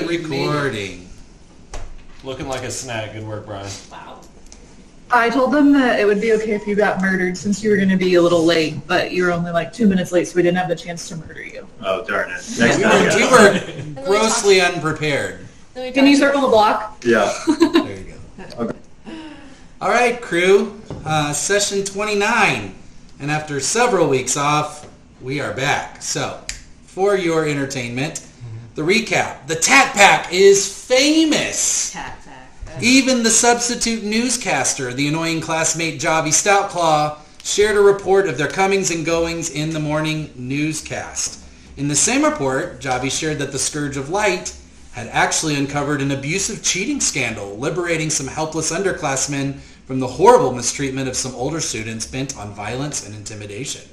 recording. Looking like a snack. Good work, Brian. Wow. I told them that it would be okay if you got murdered since you were going to be a little late, but you were only like 2 minutes late, so we didn't have the chance to murder you. Oh, darn it. We were grossly unprepared. Can you circle the block? Yeah. There you go. Okay. All right, crew. Session 29. And after several weeks off, we are back. So, for your entertainment, the recap. The Tat Pack is famous. Tat Pack. Even the substitute newscaster, the annoying classmate Jobby Stoutclaw, shared a report of their comings and goings in the morning newscast. In the same report, Jobby shared that the Scourge of Light had actually uncovered an abusive cheating scandal, liberating some helpless underclassmen from the horrible mistreatment of some older students bent on violence and intimidation.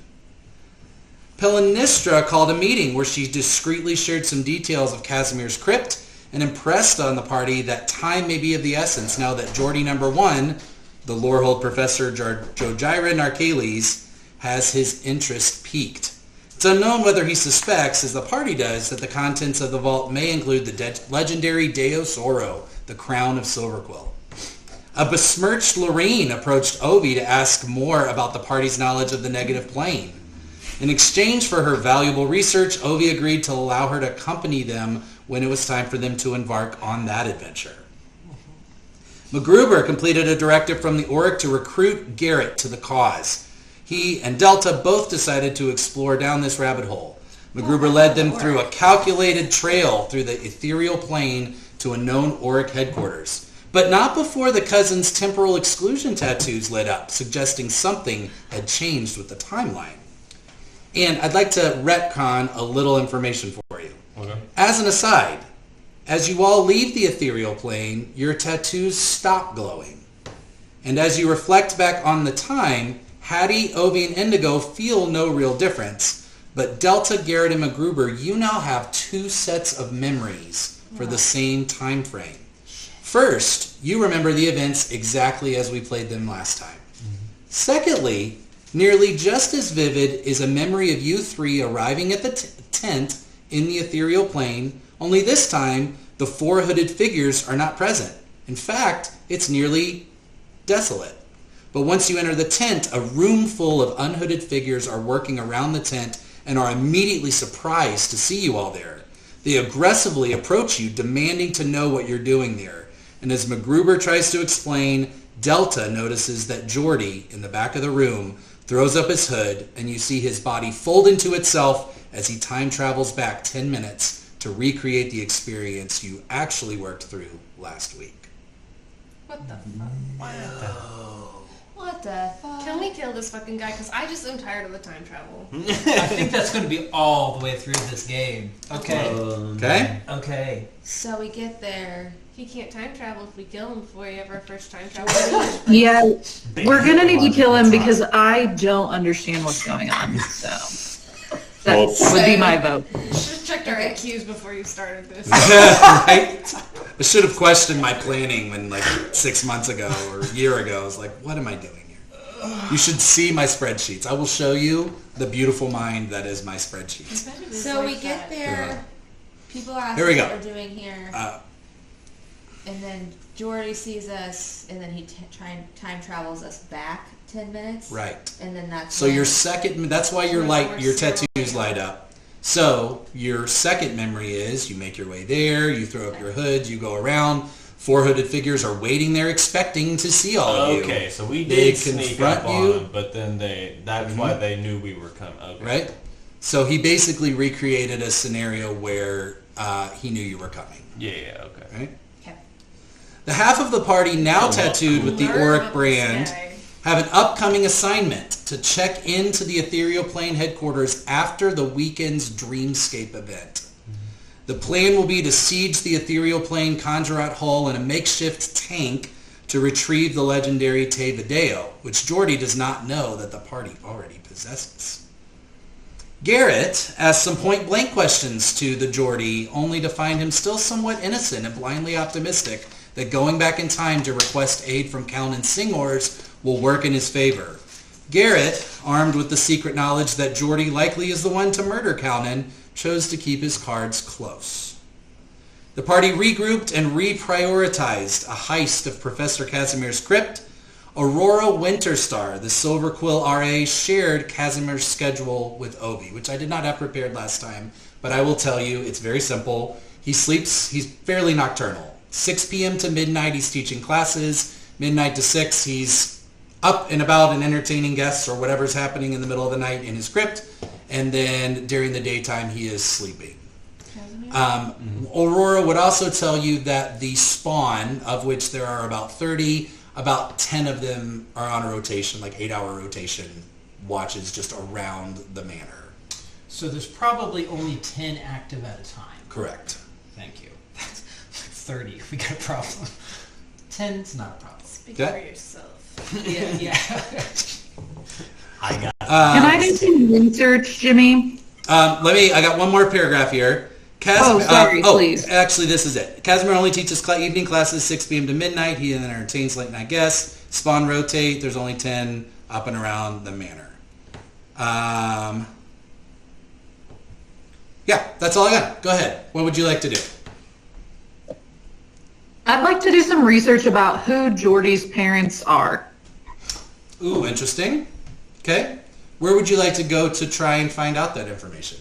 Pelanistra called a meeting where she discreetly shared some details of Kazamir's crypt and impressed on the party that time may be of the essence now that Geordie number 1, the Lorehold Professor Jojira Narkales, has his interest piqued. It's unknown whether he suspects, as the party does, that the contents of the vault may include the legendary Deus Oro, the Crown of Silverquill. A besmirched Lorraine approached Ovi to ask more about the party's knowledge of the negative plane. In exchange for her valuable research, Ovi agreed to allow her to accompany them when it was time for them to embark on that adventure. MacGruber completed a directive from the Auric to recruit Garrett to the cause. He and Delta both decided to explore down this rabbit hole. MacGruber led them through a calculated trail through the ethereal plane to a known Auric headquarters, but not before the cousins' temporal exclusion tattoos lit up, suggesting something had changed with the timeline. And I'd like to retcon a little information for you. Okay. As an aside, as you all leave the ethereal plane, your tattoos stop glowing. And as you reflect back on the time, Hattie, Ovi, and Indigo feel no real difference. But Delta, Garrett, and MacGruber, you now have 2 sets of memories for the same time frame. First, you remember the events exactly as we played them last time. Secondly, nearly just as vivid is a memory of you 3 arriving at the tent in the ethereal plane, only this time the 4 hooded figures are not present. In fact, it's nearly desolate. But once you enter the tent, a room full of unhooded figures are working around the tent and are immediately surprised to see you all there. They aggressively approach you, demanding to know what you're doing there. And as MacGruber tries to explain, Delta notices that Geordie, in the back of the room, throws up his hood, and you see his body fold into itself as he time travels back 10 minutes to recreate the experience you actually worked through last week. What the fuck? What the fuck? Can we kill this fucking guy? Because I just am tired of the time travel. I think that's going to be all the way through this game. Okay. Okay? Okay. So we get there. He can't time travel if we kill him before he ever first time travels. Yeah, we're going to need to kill him because I don't understand what's going on. So that would be my vote. Just checked our IQs before you started this. Right? I should have questioned my planning when, like, 6 months ago or a year ago. I was like, what am I doing here? You should see my spreadsheets. I will show you the beautiful mind that is my spreadsheets. So we get there. People ask Here we what go. we're doing here. And then Geordie sees us, and then he time travels us back 10 minutes. Right. And then that's So your second, that's why your tattoos light up. So your second memory is you make your way there, you throw up your hoods, you go around. 4 hooded figures are waiting there expecting to see all of you. Okay, so we They did sneak confront up on you. them, but then that's why they knew we were coming. Okay. Right? So he basically recreated a scenario where he knew you were coming. Yeah, okay. Right? Okay. The half of the party now tattooed with the Learn Auric about brand this guy. have an upcoming assignment to check into the Ethereal Plane headquarters after the weekend's Dreamscape event. The plan will be to siege the Ethereal Plane Conjurat Hall in a makeshift tank to retrieve the legendary Te Video, which Geordie does not know that the party already possesses. Garrett asks some point-blank questions to the Geordie, only to find him still somewhat innocent and blindly optimistic that going back in time to request aid from Calnan Singors will work in his favor. Garrett, armed with the secret knowledge that Geordie likely is the one to murder Calnan, chose to keep his cards close. The party regrouped and reprioritized a heist of Professor Kazamir's crypt. Aurora Winterstar, the Silver Quill RA, shared Kazamir's schedule with Obi, which I did not have prepared last time, but I will tell you, it's very simple. He's fairly nocturnal. 6 p.m. to midnight, he's teaching classes. Midnight to 6, he's up and about and entertaining guests or whatever's happening in the middle of the night in his crypt. And then during the daytime, he is sleeping. Aurora would also tell you that the spawn, of which there are about 30, about 10 of them are on a rotation, like 8-hour rotation watches just around the manor. So there's probably only 10 active at a time. Correct. Thank you. That's 30. We got a problem. 10's not a problem. Speak Okay. for yourself. Yeah. I got Can I do some research, Jimmy? I got one more paragraph here. Please. Actually, this is it. Kazamir only teaches evening classes 6 p.m. to midnight. He then entertains late night guests. Spawn rotate. There's only 10 up and around the manor. Yeah, that's all I got. Go ahead. What would you like to do? I'd like to do some research about who Jordy's parents are. Ooh, interesting. Okay. Where would you like to go to try and find out that information?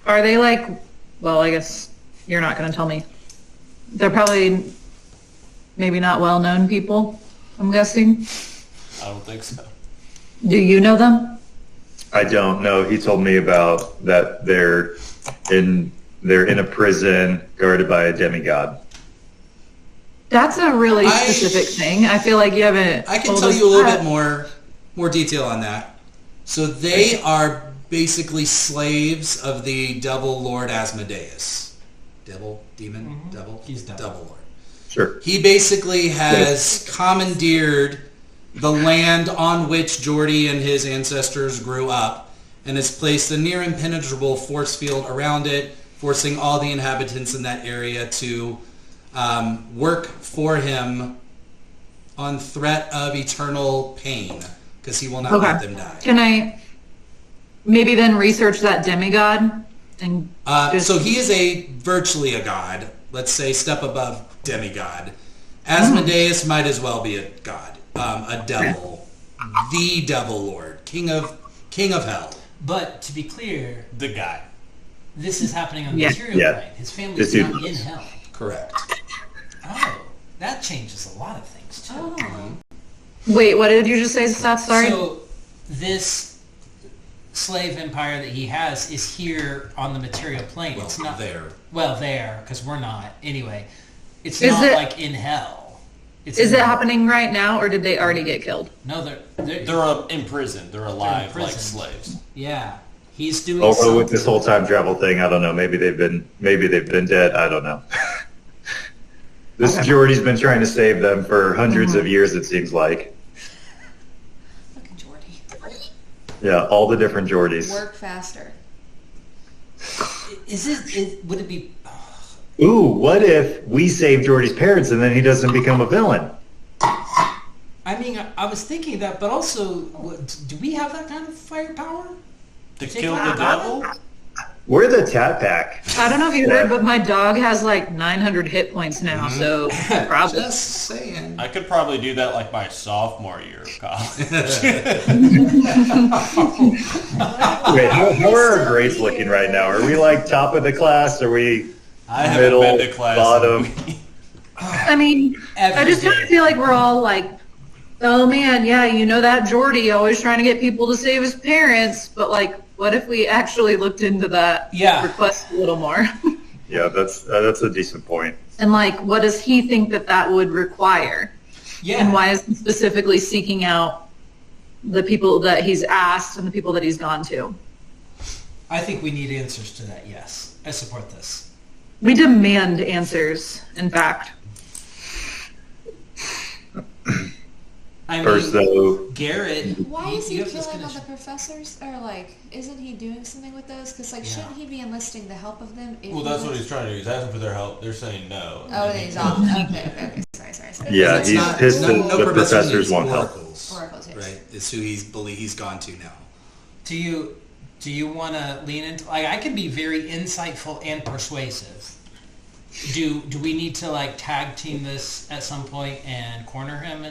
Are they like, well, I guess you're not going to tell me. They're probably maybe not well-known people, I'm guessing. I don't think so. Do you know them? I don't know. He told me about that they're in a prison guarded by a demigod. That's a really specific thing. I feel like you haven't. I can told tell us you a little that. bit more detail on that. So they are basically slaves of the Devil Lord Asmodeus. Demon? Devil? He's devil. Devil Lord. Sure. He basically has commandeered the land on which Jordy and his ancestors grew up and has placed a near impenetrable force field around it, forcing all the inhabitants in that area to work for him on threat of eternal pain, because he will not let them die. Can I maybe then research that demigod? And So he is virtually a god. Let's say step above demigod. Asmodeus might as well be a god, a devil, the Devil Lord, king of hell. But to be clear, The guy. this is happening on the Yeah. material Yeah. plane. His family's This dude- not in hell. Correct. Oh, that changes a lot of things too. Oh. wait, what did you just say, Seth? Sorry. So this slave empire that he has is here on the material plane. Well, It's not there. Well, there, because we're not. Anyway, it's Is not it- like in hell. It's Is in it hell. happening right now, or did they already get killed? No, they're They're in prison. They're alive like prison. slaves. yeah. He's doing Although something. with this whole time travel thing, I don't know. Maybe they've been dead. I don't know. This Jordy's been trying to save them for hundreds of years. It seems like. Fucking Jordy. Yeah, all the different Jordys. Work faster. Would it be? Ooh, what if we save Jordy's parents and then he doesn't become a villain? I mean, I was thinking that, but also, do we have that kind of firepower? To Take kill out the devil? We're the Tat Pack. I don't know if you heard, but my dog has like 900 hit points now, so probably. Just saying. I could probably do that like my sophomore year of college. Wait, how are our grades looking right now? Are we like top of the class? Are we I haven't middle, been to class. bottom? I mean, I just kind of feel like we're all like, oh man, yeah, you know that Jordy always trying to get people to save his parents, but like, what if we actually looked into that request a little more? Yeah, that's a decent point. And like, what does he think that would require? Yeah. And why is he specifically seeking out the people that he's asked and the people that he's gone to? I think we need answers to that. Yes, I support this. We demand answers, in fact. I First, mean, though, Garrett. Why is he you have this killing all the condition. professors? Or like, isn't he doing something with those? Because like, shouldn't he be enlisting the help of them? If Well, he that's what was- he's trying to do. He's asking for their help. They're saying no. Oh, then he's off. Okay. Sorry. yeah, It's he's not- pissed no that the professor professors needs won't help. oracles, Oracles, yes. right? It's who he's gone to now. Do Do you want to lean into, like, I can be very insightful and persuasive. Do we need to, like, tag team this at some point and corner him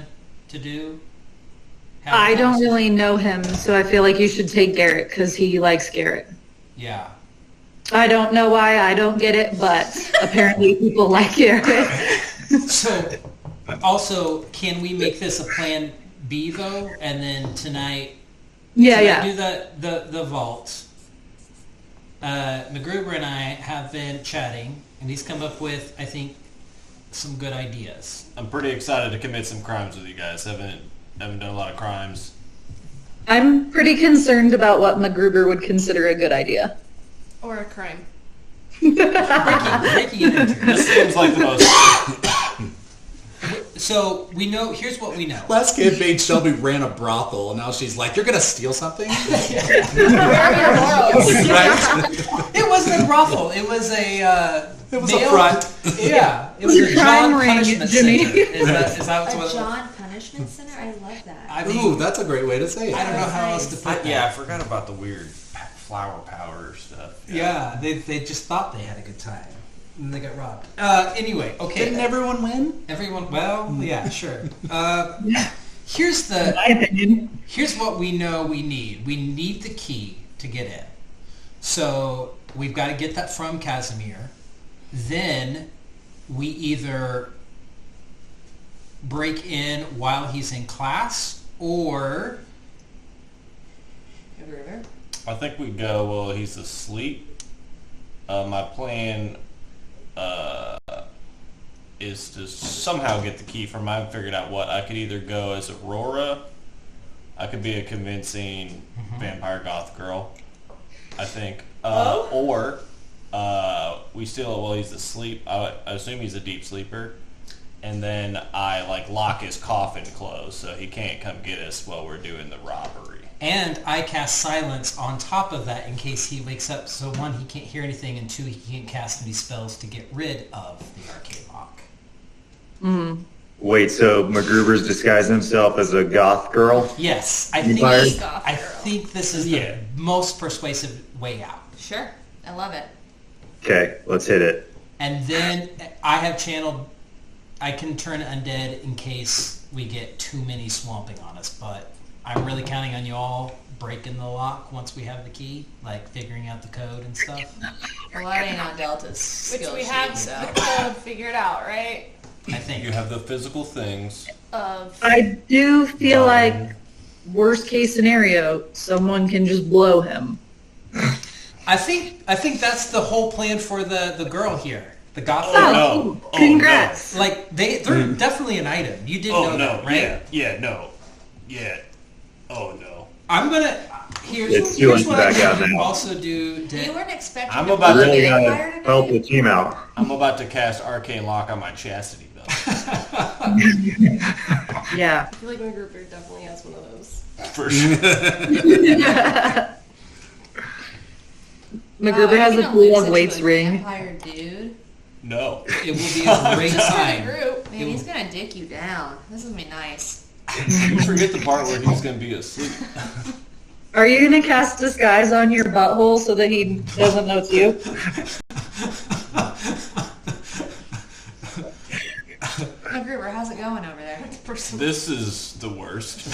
to do? I don't really know him, so I feel like you should take Garrett because he likes Garrett. Yeah. I don't know why, I don't get it, but apparently people like Garrett. So, also, can we make this a plan B, though? And then tonight... Yeah. do the vault. MacGruber and I have been chatting, and he's come up with, I think, some good ideas. I'm pretty excited to commit some crimes with you guys. Haven't done a lot of crimes. I'm pretty concerned about what MacGruber would consider a good idea. Or a crime. Breaking and entering. This seems like the most. So we know. Here's what we know. Last campaign, Shelby ran a brothel, and now she's like, "You're gonna steal something?" Right? It wasn't a brothel. It was a. It was a front. Yeah, it was a Crime John ring, Punishment Jimmy. Center. Is that A what? John Punishment Center? I love that. I mean, Ooh, that's a great way to say it. I don't know how else to put that. Yeah, I forgot about the weird flower powder stuff. Yeah, they just thought they had a good time. And they got robbed. Anyway, okay. Didn't everyone win? Everyone, well, yeah, sure. Here's My opinion. here's what we know we need. We need the key to get in. So we've got to get that from Kazamir. Then we either break in while he's in class, or River. I think we go while he's asleep. My plan is to somehow get the key from him. I haven't figured out what. I could either go as Aurora. I could be a convincing vampire goth girl, I think. Or we steal it while he's asleep. I assume he's a deep sleeper. And then I lock his coffin closed so he can't come get us while we're doing the robbery. and I cast silence on top of that in case he wakes up. So one, he can't hear anything, and two, he can't cast any spells to get rid of the arcane lock. Mm-hmm. Wait, so MacGruber's disguising himself as a goth girl? Yes, I think this is the most persuasive way out. Sure. I love it. Okay, let's hit it. And then I have channeled, I can turn undead in case we get too many swamping on us, but I'm really counting on you all breaking the lock once we have the key, like figuring out the code and stuff. Well, that ain't on Delta's Which skill we sheet, have so. the code figured out, right? I think. You have the physical things. I do feel like, worst case scenario, someone can just blow him. I think that's the whole plan for the girl here. The goth. Oh, congrats. Like they're definitely an item. You did know that, right? Oh no. I'm gonna It's here's feeling what back I out can now. also do. You weren't expecting I'm to about blow to the Really vampire gonna help today? the team out. I'm about to cast Arcane Lock on my chastity belt. Yeah. I feel like my group definitely has one of those. For sure. MacGruber has a pool of weights ring. Vampire dude. No. It will be a great Just for the time. group. Man, he's gonna dick you down. This is gonna be nice. You forget the part where he's going to be asleep. Are you going to cast disguise on your butthole so that he doesn't know it's you? MacGruber, how's it going over there? This is the worst.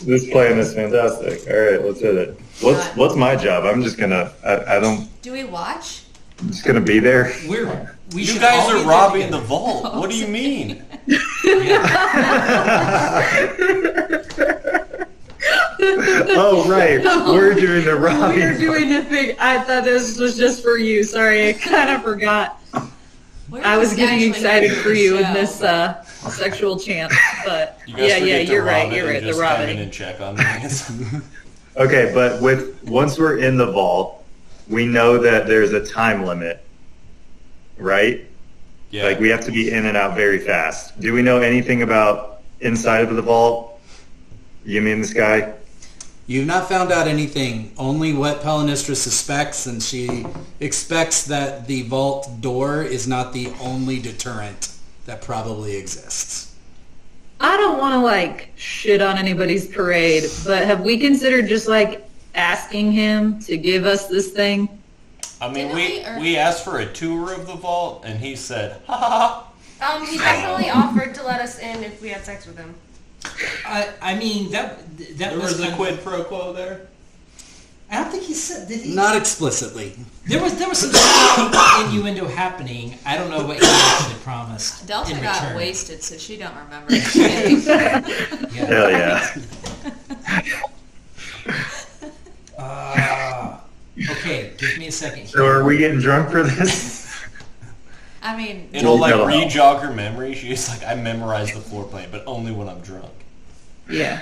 This plan is fantastic. All right, let's hit it. What's my job? I'm just gonna. I'm Do we watch? just gonna be there. We You should guys all be are there robbing the together. vault. What do you mean? Oh right, we're doing the We were robbing. doing a thing. I thought this was just for you. Sorry, I kind of forgot. We're I was just getting actually excited doing for the you in show. this sexual chance, but You guys yeah, forget to you're rob right. it You're and right. The just come in robbing. and check on things. Okay, but once we're in the vault, we know that there's a time limit, right? Yeah. Like we have to be in and out very fast. Do we know anything about inside of the vault? You mean this guy? You've not found out anything, only what Pelinistra suspects, and she expects that the vault door is not the only deterrent that probably exists. I don't want to shit on anybody's parade, but have we considered just asking him to give us this thing? I mean, Didn't we, or- we asked for a tour of the vault, and he said, ha ha ha. He definitely offered to let us in if we had sex with him. I mean, that There was was a kind of- quid pro quo there. I don't think he said. Did he? Not explicitly. There was some slight innuendo happening. I don't know what he actually promised. Delta in got return. wasted, so she don't remember anything. Yeah. Hell yeah. Okay, give me a second. So are we getting drunk for this? I mean, It'll like That'll help. re-jog her memory. She's like, I memorized the floor plan, but only when I'm drunk. Yeah.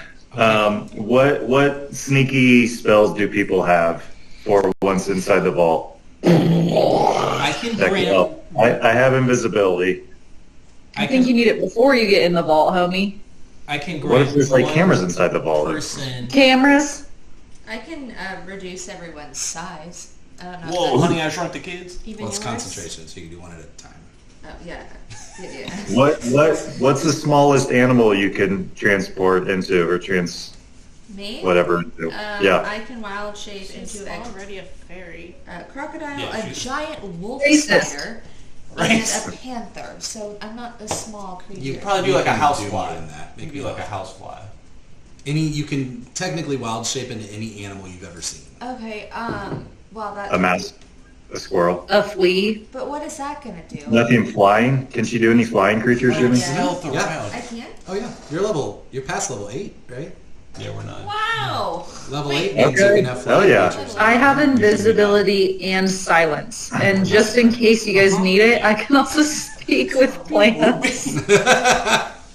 What sneaky spells do people have for once inside the vault? I can That could grant. help. I have invisibility. I think you need it before you get in the vault, homie. I can What grant. if there's like one cameras inside the vault? person. Cameras? I can reduce everyone's size. I don't know. Whoa, if Honey, I Shrunk the Kids? Even Well, it's yours? concentration, so you can do one at a time. that's, yeah. Yeah. What's the smallest animal you can transport into or Me? whatever? Yeah. I can wild shape She's into already a fairy. a crocodile, Yeah, a she's- giant wolf Racist. spider, Racist. and a panther. So I'm not a small creature. You could probably do like a can house do fly. more than that. You could Maybe do like a not. house fly. You can technically wild shape into any animal you've ever seen. Okay. Well, that. A mouse, a squirrel. A flea? But what is that gonna do? Nothing flying. Can she do any flying creatures, Jimmy? Yeah. Stealth Yeah. around. I can't. Oh yeah, you're past level 8, right? Yeah, we're not. Wow. Level Wait. 8 means Okay. you can have Hell flying yeah. creatures. I have invisibility and silence. And just in case you guys need it, I can also speak with plants.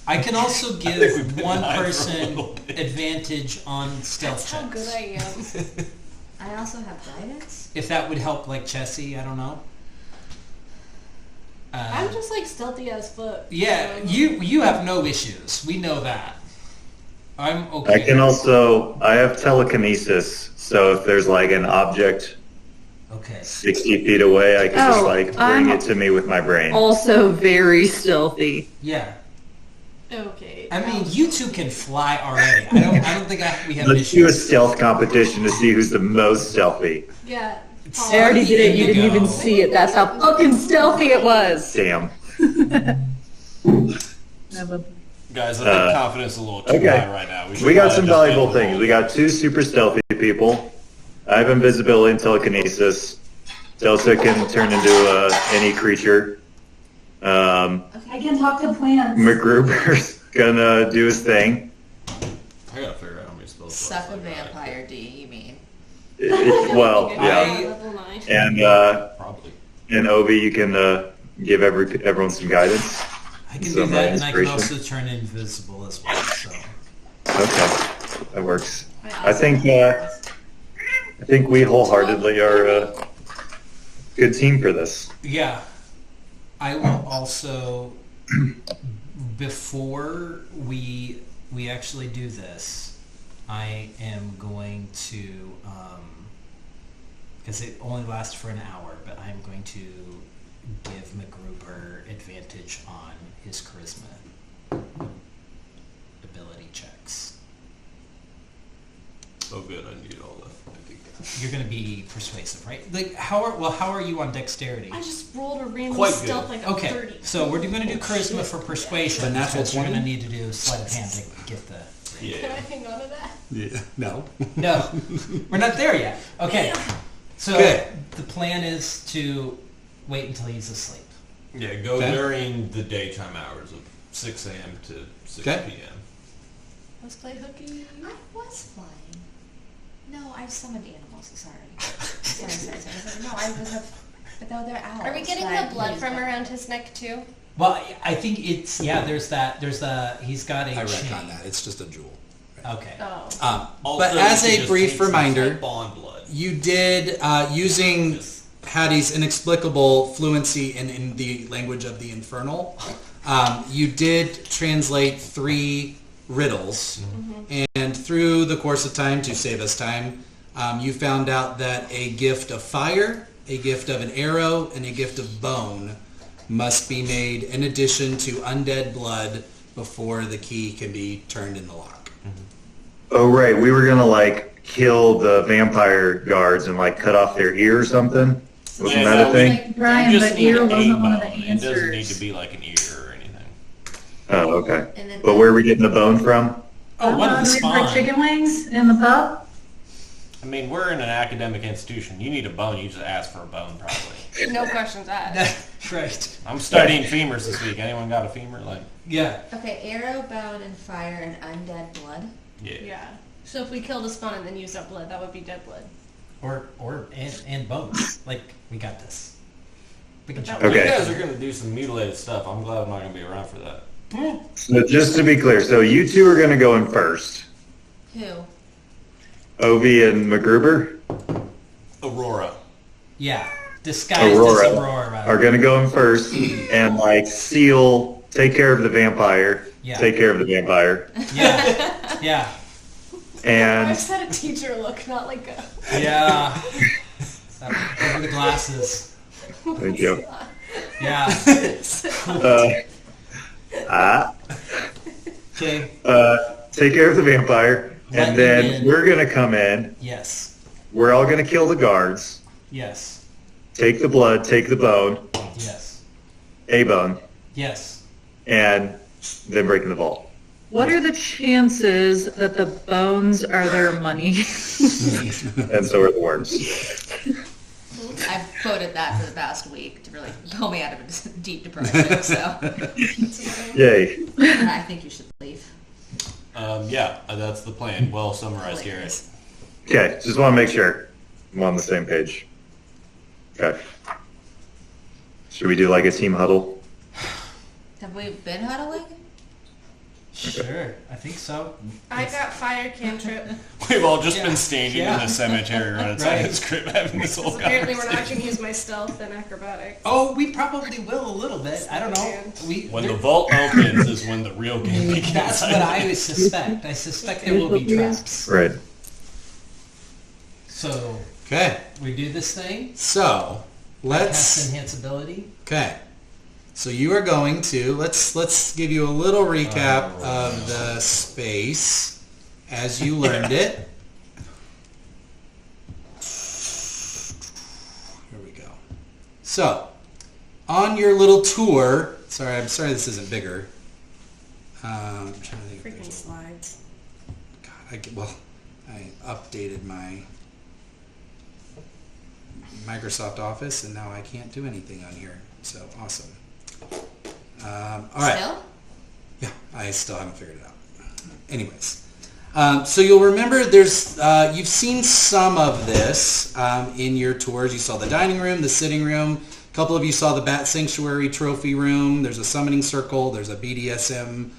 I can also think we've give been one high for a person little bit. advantage on stealth That's how checks. good I am. I also have guidance. If that would help, like Chessie, I don't know. I'm just like stealthy as fuck. Yeah, so- you have no issues. We know that. I'm okay. I have telekinesis, so if there's like an object Okay. 60 feet away, I can just Oh, like bring I'm- it to me with my brain. Also very stealthy. Yeah. Okay. I mean, you two can fly already. I don't think we have Let's do a issues. stealth competition to see who's the most stealthy. Yeah. I already did it, you didn't Indigo. even see it. That's how fucking stealthy it was. Damn. Guys, I think confidence is a little too okay. high right now. should We got probably some just valuable end the things. roll. We got 2 super stealthy people. I have invisibility and telekinesis. Delta can turn into any creature. I can talk to plants. McGruber's gonna do his thing. I gotta figure out how many spells. Suck a vampire D, you mean? Well, yeah. Level 9. And Probably. Obi, you can give everyone some guidance. I can do Some that, and I can inspiration. also turn invisible as well. So. Okay, that works. I think we wholeheartedly are a good team for this. Yeah. I will also, before we actually do this, I am going to, because it only lasts for an hour, but I'm going to give McGruber advantage on his charisma ability checks. Oh, good. I need all that. You're going to be persuasive, right? Like how are you on dexterity? I just rolled a random Quite good. stealth like a Okay, 30. so we're going to do charisma for persuasion. The natural because you're going 20? to need to do sleight of hand to get the. Can I Yeah. hang on to that? Yeah. No. No, we're not there yet. Okay, so Okay. the plan is to wait until he's asleep. Yeah, go Okay. during the daytime hours of 6 a.m. to 6 Okay. p.m. Let's play hooky. I was flying. No, I summoned animals. Sorry. Sorry. No, I was a. But though they're owls. Are we getting but the blood he's from a- around his neck too? Well, I think it's There's he's got a I chain. retcon that. It's just a jewel. Okay. Oh. Also, But as you can a just brief take some reminder, type bond blood. you did, using Hattie's inexplicable fluency in the language of the infernal, you did translate 3 riddles. And through the course of time, to save us time, you found out that a gift of fire, a gift of an arrow, and a gift of bone must be made in addition to undead blood before the key can be turned in the lock. Oh right, we were gonna like kill the vampire guards and like cut off their ear or something? Wasn't that a thing? Brian, You just but need ear a wasn't one of the bone. It doesn't need to answers. be like an ear or anything. Oh, okay. And then But where are we getting the bone from? Oh, one of the Do we have, like, spawn. chicken wings in the pub? I mean, we're in an academic institution. You need a bone, you just ask for a bone, probably. No questions asked. Right. I'm studying femurs this week. Anyone got a femur? Like, Yeah. Okay, arrow, bone, and fire, and undead blood. yeah. Yeah. So if we killed a spawn and then used up blood, that would be dead blood. And bones. Like, we got this. We can try. Okay. You guys are gonna do some mutilated stuff. I'm glad I'm not gonna be around for that. So just to be clear, so you two are going to go in first. Who? Ovi and MacGruber Aurora. Yeah. Disguised as Aurora. are going to go in first and like take care of the vampire. Yeah. Take care of the vampire. Yeah. Yeah. I And just had a teacher look, not like a... Yeah. Over the glasses. thank you. Yeah. Okay. Take care of the vampire, Let and me then in. we're going to come in. Yes. We're all going to kill the guards. Yes. Take the blood, take the bone, Yes. a bone, Yes. and then break in the vault. What are the chances that the bones are their money? And so are the worms. I've quoted that for the past week to really pull me out of a deep depression, so Yay. I think you should leave. Yeah, that's the plan. Well summarized, Garrett. Okay, just want to make sure I'm on the same page. Okay. Should we do like a team huddle? Have we been huddling? Sure. I think so. I got fire cantrip. We've all just Yeah. been standing Yeah. in a cemetery right outside Right. his crib having this whole Apparently we're not conversation. going to use my stealth and acrobatics. Oh, we probably will a little bit. I don't know. When the vault opens is when the real game begins. That's what I would suspect. I suspect there will be traps. Right. So Okay, we do this thing. so Cast let's. enhanceability. Okay, so you are going to let's give you a little recap of the space as you learned it. Here we go. So, on your little tour. Sorry, I'm sorry this isn't bigger. I'm trying to think. if Freaking there's- slides. God, I updated my Microsoft Office, and now I can't do anything on here. So awesome. All right. Still? Yeah, I still haven't figured it out. Anyways, so you'll remember there's you've seen some of this in your tours. You saw the dining room, the sitting room. A couple of you saw the Bat Sanctuary trophy room. There's a summoning circle. There's a BDSM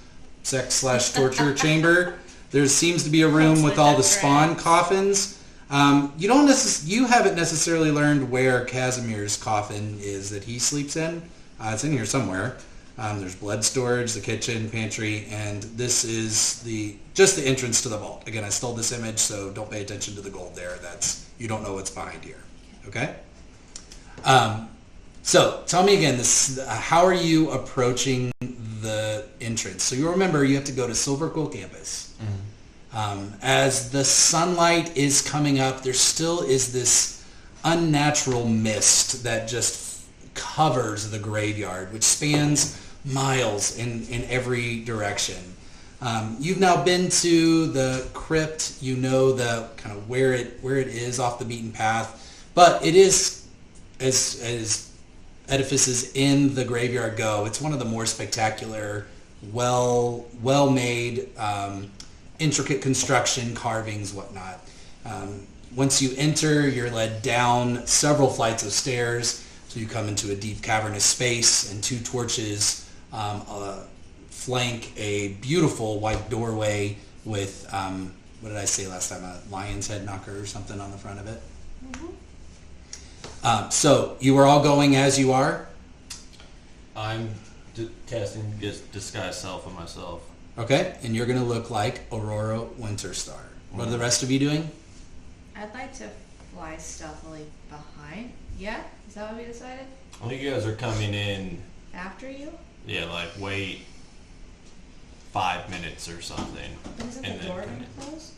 sex/torture chamber. There seems to be a room with all the spawn coffins. You haven't necessarily learned where Kazamir's coffin is that he sleeps in. It's in here somewhere. There's blood storage, the kitchen, pantry, and this is just the entrance to the vault. Again, I stole this image, so don't pay attention to the gold there. You don't know what's behind here. Okay? So tell me again, how are you approaching the entrance? So you remember you have to go to Silver Quill campus. As the sunlight is coming up, there still is this unnatural mist that just covers the graveyard, which spans miles in every direction. You've now been to the crypt. You know the kind of where it is off the beaten path, but it is as edifices in the graveyard go. It's one of the more spectacular, well-made. Intricate construction, carvings, whatnot. Once you enter, you're led down several flights of stairs, so you come into a deep cavernous space, and two torches flank a beautiful white doorway with, what did I say last time, a lion's head knocker or something on the front of it? So you are all going as you are? I'm casting disguise self on myself. Okay, and you're going to look like Aurora Winterstar. What are the rest of you doing? I'd like to fly stealthily behind. Yeah? Is that what we decided? I think you guys are coming in, After you? yeah, like wait 5 minutes or something. Isn't And the then door come going in. to close?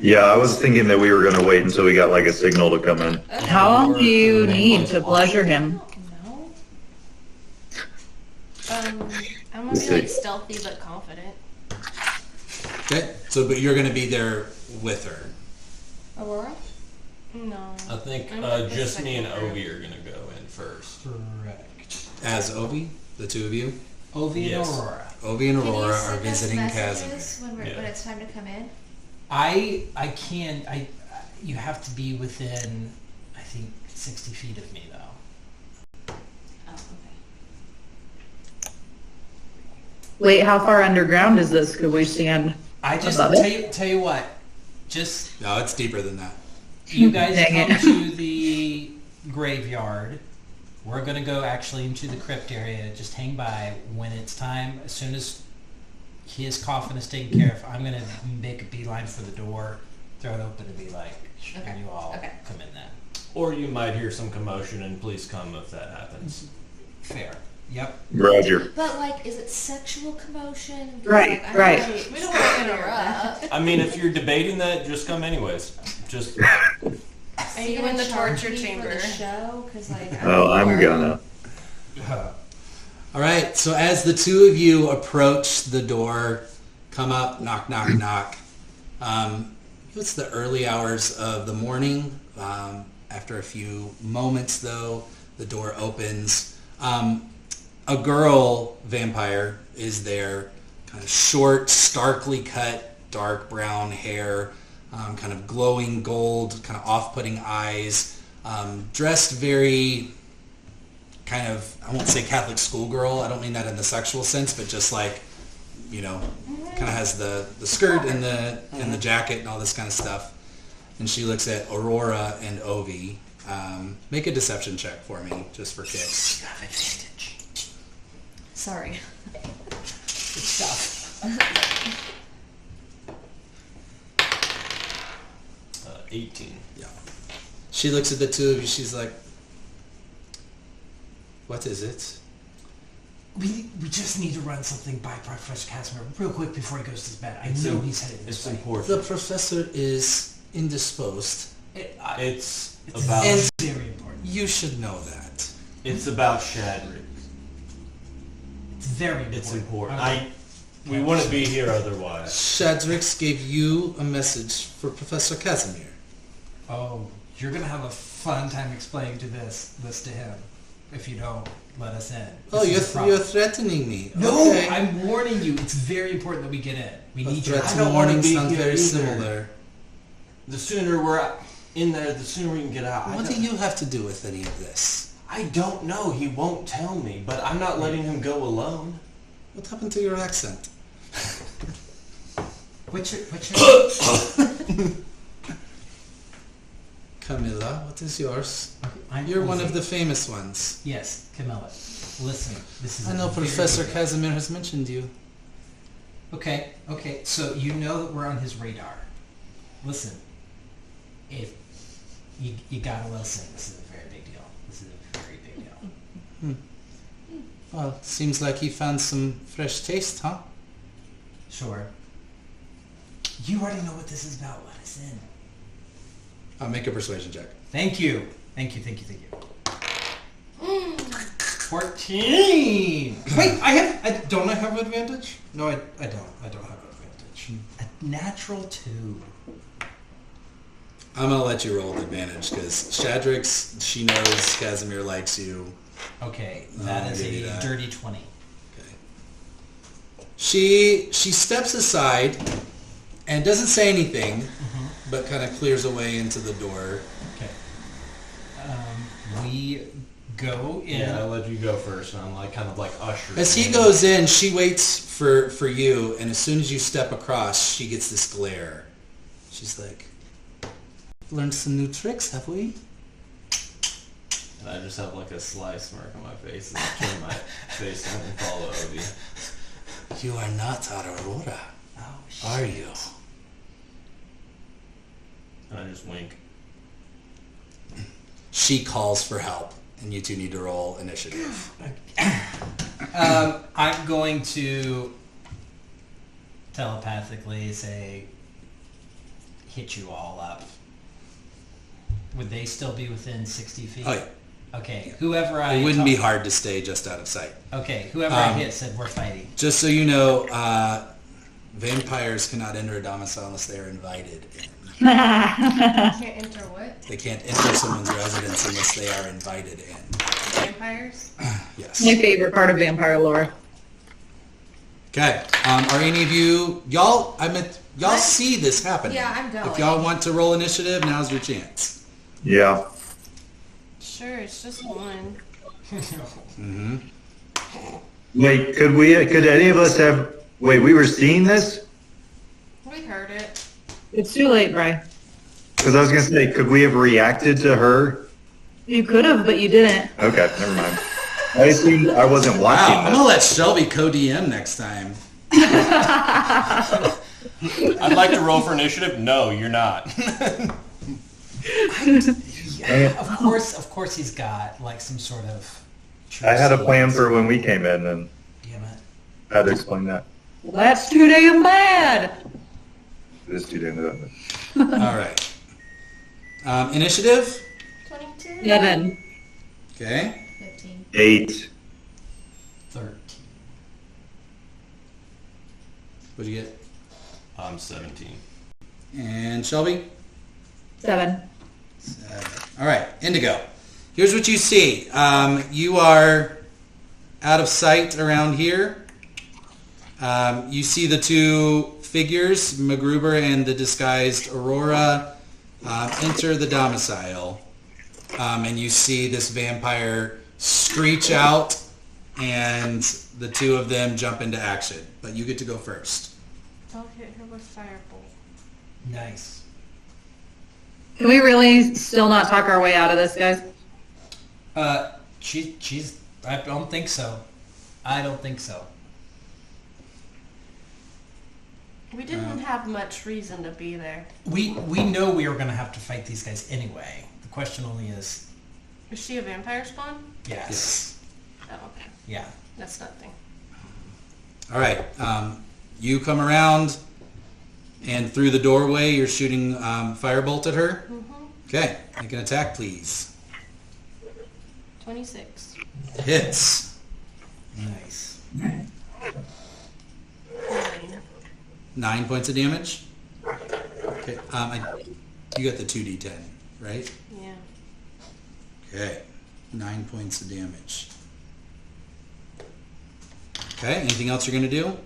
Yeah, I was thinking that we were going to wait until we got like a signal to come in. How long do you need to pleasure him? No. I'm gonna Let's be like see. stealthy but confident. Okay. So, but you're going to be there with her. Aurora? No. I think I'm like the just me and second Ovi are gonna go in first. Correct. As Ovi, the two of you. Ovi and Yes. Aurora. Ovi and Can you Aurora are send us visiting messages Kazamir. when Yeah. it's time to come in? I can. You have to be within, I think, 60 feet of me though. Oh, okay. Wait, how far underground is this? Could we stand? I just Above it? tell you what. Just No, it's deeper than that. you guys Dang come it. to the graveyard. We're gonna go actually into the crypt area. Just hang by when it's time. As soon as his coffin is taken care of, I'm gonna make a beeline for the door, throw it open, and be like, Okay. "You all Okay. come in then." Or you might hear some commotion, and please come if that happens. Fair. Yep. Roger. But like, is it sexual commotion? 'Cause, Right, like, I'm right. really We don't want to scared of interrupt. that. I mean, if you're debating that, just come anyways. Just Are you gonna in the charge torture me chamber? For the show? 'Cause, like, Oh, I'm bored. gonna. All right. So as the two of you approach the door, come up, knock, knock, knock. It's the early hours of the morning. After a few moments, though, the door opens. A girl vampire is there, kind of short, starkly cut, dark brown hair, kind of glowing gold, kind of off-putting eyes, dressed very kind of, I won't say Catholic schoolgirl, I don't mean that in the sexual sense, but just like, you know, kind of has the skirt and the jacket and all this kind of stuff. And she looks at Aurora and Ovi. Make a deception check for me, just for kicks. You have advantage. Sorry. Good stuff. 18. Yeah. She looks at the two of you, she's like, what is it? We just need to run something by Professor Kazamir real quick before he goes to bed. I know he's headed this It's way. important. The professor is indisposed. It's It's about very important. You should know that. it's about Shadrick. It's very important. It's important. Okay. We wouldn't be here otherwise. Shadrix gave you a message for Professor Kazamir. Oh, you're gonna have a fun time explaining this to him if you don't let us in. Oh, This is a you're problem. threatening me. No, Okay. I'm warning you. It's very important that we get in. We But need your threats I and don't wanna warnings be sound here very either. similar. The sooner we're in there, the sooner we can get out. What do you have to do with any of this? I don't know. He won't tell me, but I'm not letting him go alone. What happened to your accent? What's your Camilla, what is yours? I'm You're one Ozzy. of the famous ones. Yes, Camilla. Listen, this is I know a very Professor big- Kazamir has mentioned you. Okay, so you know that we're on his radar. Listen, if you gotta listen, this is a very big deal. This is a very big deal. Well, seems like he found some fresh taste, huh? Sure. You already know what this is about. Let us in. I'll make a persuasion check. Thank you. 14! Wait, don't I have advantage? No, I don't. I don't have advantage. A natural 2. I'm gonna let you roll with advantage because Shadrix, she knows Kazamir likes you. Okay, that is give you a that. dirty 20. Okay. She steps aside and doesn't say anything, but kind of clears away into the door. Okay. We go in. Yeah, I'll let you go first. And I'm like kind of like usher. As he goes in, she waits for you, and as soon as you step across, she gets this glare. She's like, learned some new tricks, have we? And I just have like a sly smirk on my face and I turn my face and follow Obi. You are not Aurora, Oh, shit. are you? And I just wink. She calls for help, and you two need to roll initiative. I'm going to telepathically say hit you all up, would they still be within 60 feet? Oh, yeah. Okay, whoever I... It wouldn't be hard to stay just out of sight. Okay, whoever I hit said we're fighting. Just so you know, vampires cannot enter a domicile unless they are invited in. Can't enter what? They can't enter someone's residence unless they are invited in. Vampires? Yes. My favorite part of vampire lore. Okay. Are any of you... Y'all see this happening. Yeah, I'm going. If y'all want to roll initiative, now's your chance. Yeah. Sure, it's just one. Mm-hmm. Wait, could any of us have... Wait, we were seeing this? We heard it. It's too late, Bri. Because I was going to say, could we have reacted to her? You could have, but you didn't. Okay, never mind. I assumed I wasn't Wow, watching I'm this. going to let Shelby co-DM next time. I'd like to roll for initiative. No, you're not. Of course he's got like some sort of... I had a plan for when we came in, and Damn it. I had to explain that. Well, that's too damn bad. It is too damn good. All right. Initiative? 22? 7. Okay. 15. 8. 13. What'd you get? I'm 17. And Shelby? 7. 7. All right, Indigo. Here's what you see. You are out of sight around here. You see the two figures, MacGruber and the disguised Aurora, enter the domicile. And you see this vampire screech out, and the two of them jump into action. But you get to go first. I'll hit her with firebolt. Nice. Can we really still not talk our way out of this, guys? She's... I don't think so. I don't think so. We didn't have much reason to be there. We know we were going to have to fight these guys anyway. The question only is... Is she a vampire spawn? Yes. Oh, okay. Yeah. That's nothing. All right. You come around, and through the doorway, you're shooting firebolt at her. Okay. Make an attack, please. 26. Hits. Nice. 9. 9 points of damage. Okay. You got the 2d10, right? Yeah. Okay. 9 points of damage. Okay. Anything else you're going to do?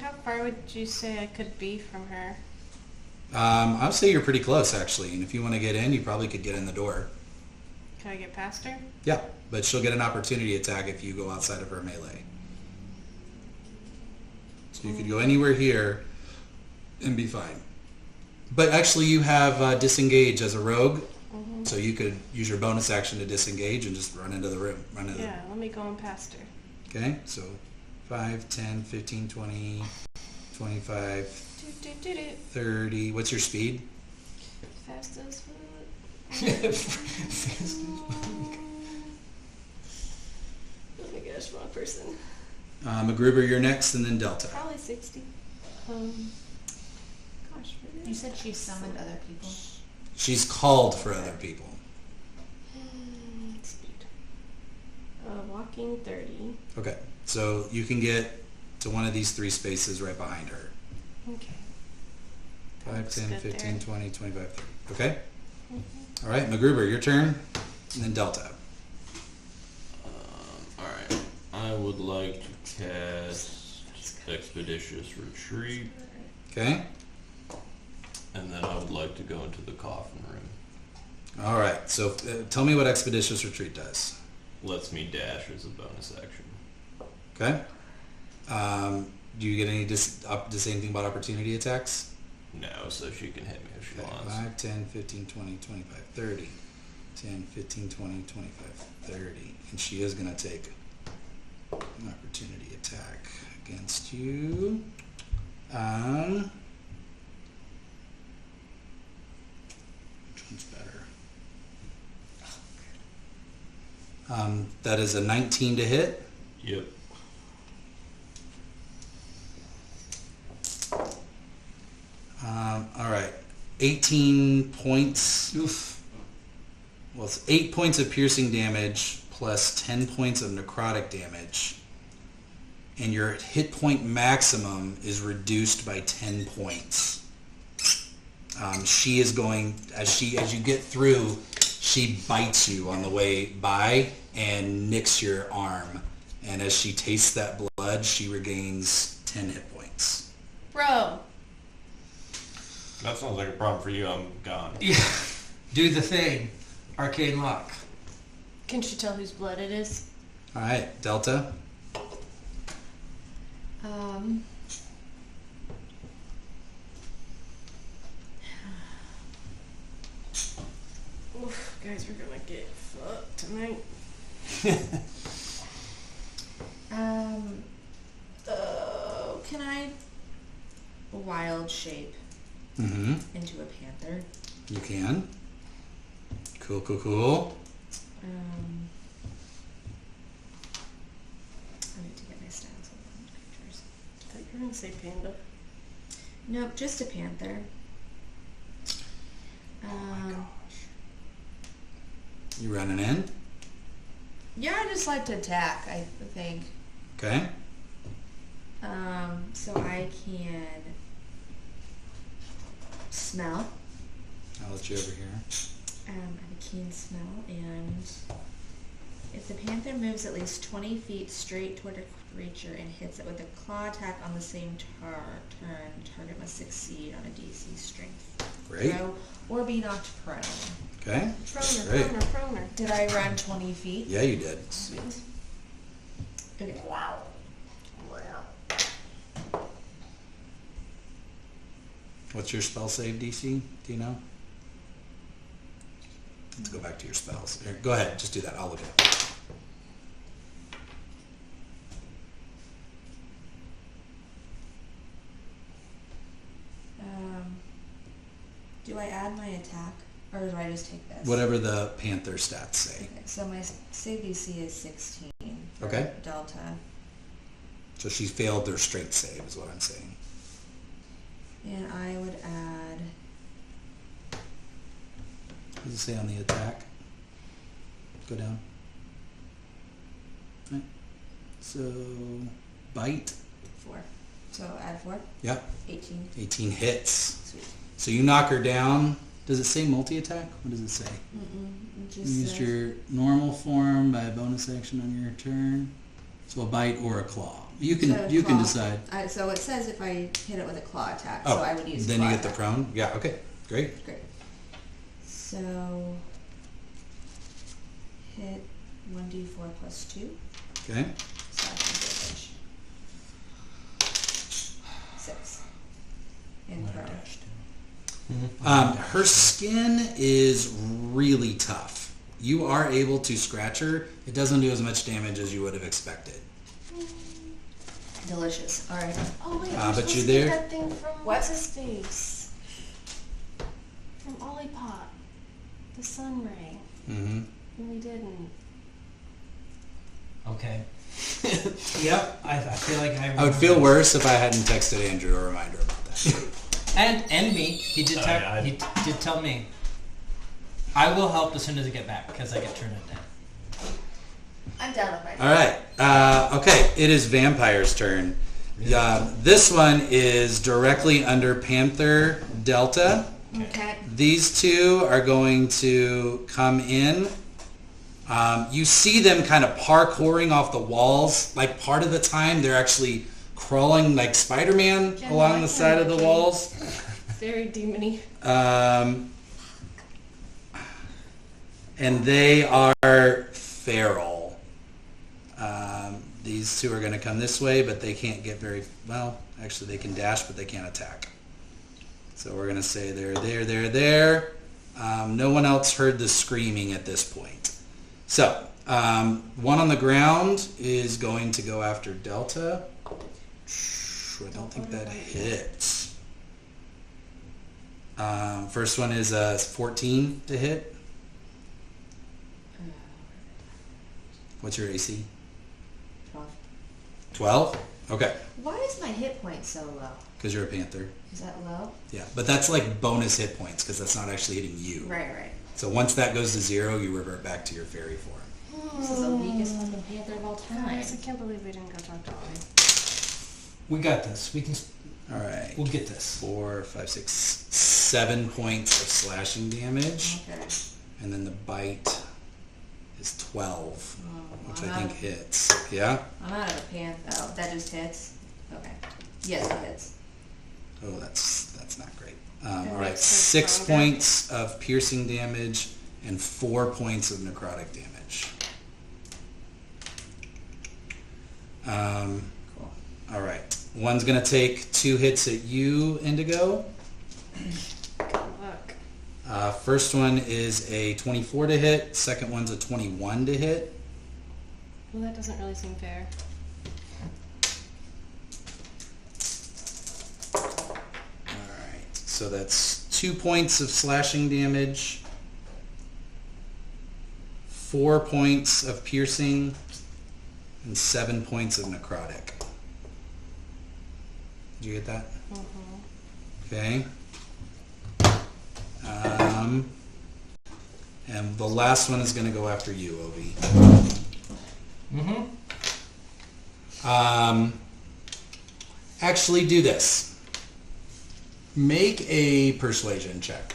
How far would you say I could be from her? I would say you're pretty close, actually. And if you want to get in, you probably could get in the door. Can I get past her? Yeah. But she'll get an opportunity attack if you go outside of her melee. So you could go anywhere here and be fine. But actually you have disengage as a rogue. So you could use your bonus action to disengage and just run into the room. Yeah, let me go on past her. Okay, so 5, 10, 15, 20, 25, 30. What's your speed? Fast as fuck. Oh my gosh, wrong person. MacGruber, you're next, and then Delta. Probably 60. Gosh, You said she summoned other people. She's called for other people. Speed. Walking 30. Okay, so you can get to one of these three spaces right behind her. Okay. 5, Looks 10, good 15, there. 20, 25, 30. Okay? All right, MacGruber, your turn, and then Delta. Alright. I would like to cast Expeditious Retreat, Okay? and then I would like to go into the coffin room. All right, so tell me what Expeditious Retreat does. Lets me dash as a bonus action. Okay? Do you get any say anything about opportunity attacks? No, so she can hit me if she Okay, wants. 5, 10, 15, 20, 25, 30. 10, 15, 20, 25, 30. And she is going to take an opportunity attack against you. Which one's better? That is a 19 to hit. Yep. All right. 18 points. Oof. Well, it's 8 points of piercing damage plus 10 points of necrotic damage. And your hit point maximum is reduced by 10 points. She is going, as you get through, she bites you on the way by and nicks your arm. And as she tastes that blood, she regains 10 hit points. Bro. That sounds like a problem for you. I'm gone. Yeah. Do the thing. Arcane lock. Can't you tell whose blood it is? All right, Delta. Oof, guys, we're gonna get fucked tonight. Can I wild shape into a panther? You can. Cool. I need to get my stats on the pictures. I thought you were gonna say panda. Nope, just a panther. You running in? Yeah, I just like to attack, I think. Okay. So I can smell. I'll let you over here. I have a keen smell, and if the panther moves at least 20 feet straight toward a creature and hits it with a claw attack on the same turn, target must succeed on a DC strength Great. throw or be knocked prone. Okay. Great. Proner. Did I run 20 feet? Yeah, you did. Sweet. Okay. Wow. What's your spell save DC? Do you know? Let's go back to your spells. Here, go ahead. Just do that. I'll look it up. Do I add my attack, or do I just take this? Whatever the Panther stats say. Okay, so my save DC is 16. For Okay. Delta. So she failed their strength save, is what I'm saying. And I would add... What does it say on the attack? Go down. Right. So, bite. 4. So add 4? Yep. 18. 18 hits. Sweet. So you knock her down. Does it say multi-attack? What does it say? It just You used says- your normal form by a bonus action on your turn. So a bite or a claw. You can So you can claw. decide. So it says if I hit it with a claw attack, Oh, so I would use then claw you get the attack. prone. Yeah. Okay. Great. Great. So hit 1d4 plus 2. Okay. Slash damage. 6. And prone. Her skin is really tough. You are able to scratch her. It doesn't do as much damage as you would have expected. Delicious. All right. Oh wait, but we're supposed you to there? get that thing from What? what's his face? From Olipop. The sun ray. Mm-hmm. And we didn't. Okay. Yep. I feel like I I would feel worse if I hadn't texted Andrew a reminder about that. And me. He did tell yeah, he did tell me. I will help as soon as I get back because I get turned in. I'm down with my All right. Okay. It is Vampire's turn. This one is directly under Panther Delta. Okay. These two are going to come in. You see them kind of parkouring off the walls. Like part of the time they're actually crawling like Spider-Man Yeah, along I the can side of the imagine. walls. Very demony. And they are feral. These two are going to come this way, but they can't get very well. Actually, they can dash, but they can't attack. So we're going to say they're there. No one else heard the screaming at this point. So one on the ground is going to go after Delta. I don't think that hits. First one is 14 to hit. What's your AC? 12. 12? Okay, Why is my hit point so low? because you're a panther. Is that low? Yeah, but that's like bonus hit points because that's not actually hitting you. Right. So once that goes to 0, you revert back to your fairy form. This is the weakest fucking panther of all time. Guys, I can't believe we didn't go talk to Ollie. We got this. We can. All right. We'll get this. 4, 5, 6, 7 points of slashing damage, Okay. and then the bite is 12, which I'm I think out. hits. Yeah. I'm out of a panther. Oh, that just hits? Okay. Yes, it hits. Oh, that's not great. It All right, makes her 6 stronger. points of piercing damage and 4 points of necrotic damage. Cool. All right. One's gonna take 2 hits at you, Indigo. Good luck. First one is a 24 to hit. Second one's a 21 to hit. Well, that doesn't really seem fair. All right. So that's 2 points of slashing damage, 4 points of piercing, and 7 points of necrotic. Did you get that? Okay. And the last one is going to go after you, Ovi. Actually, do this. Make a persuasion check.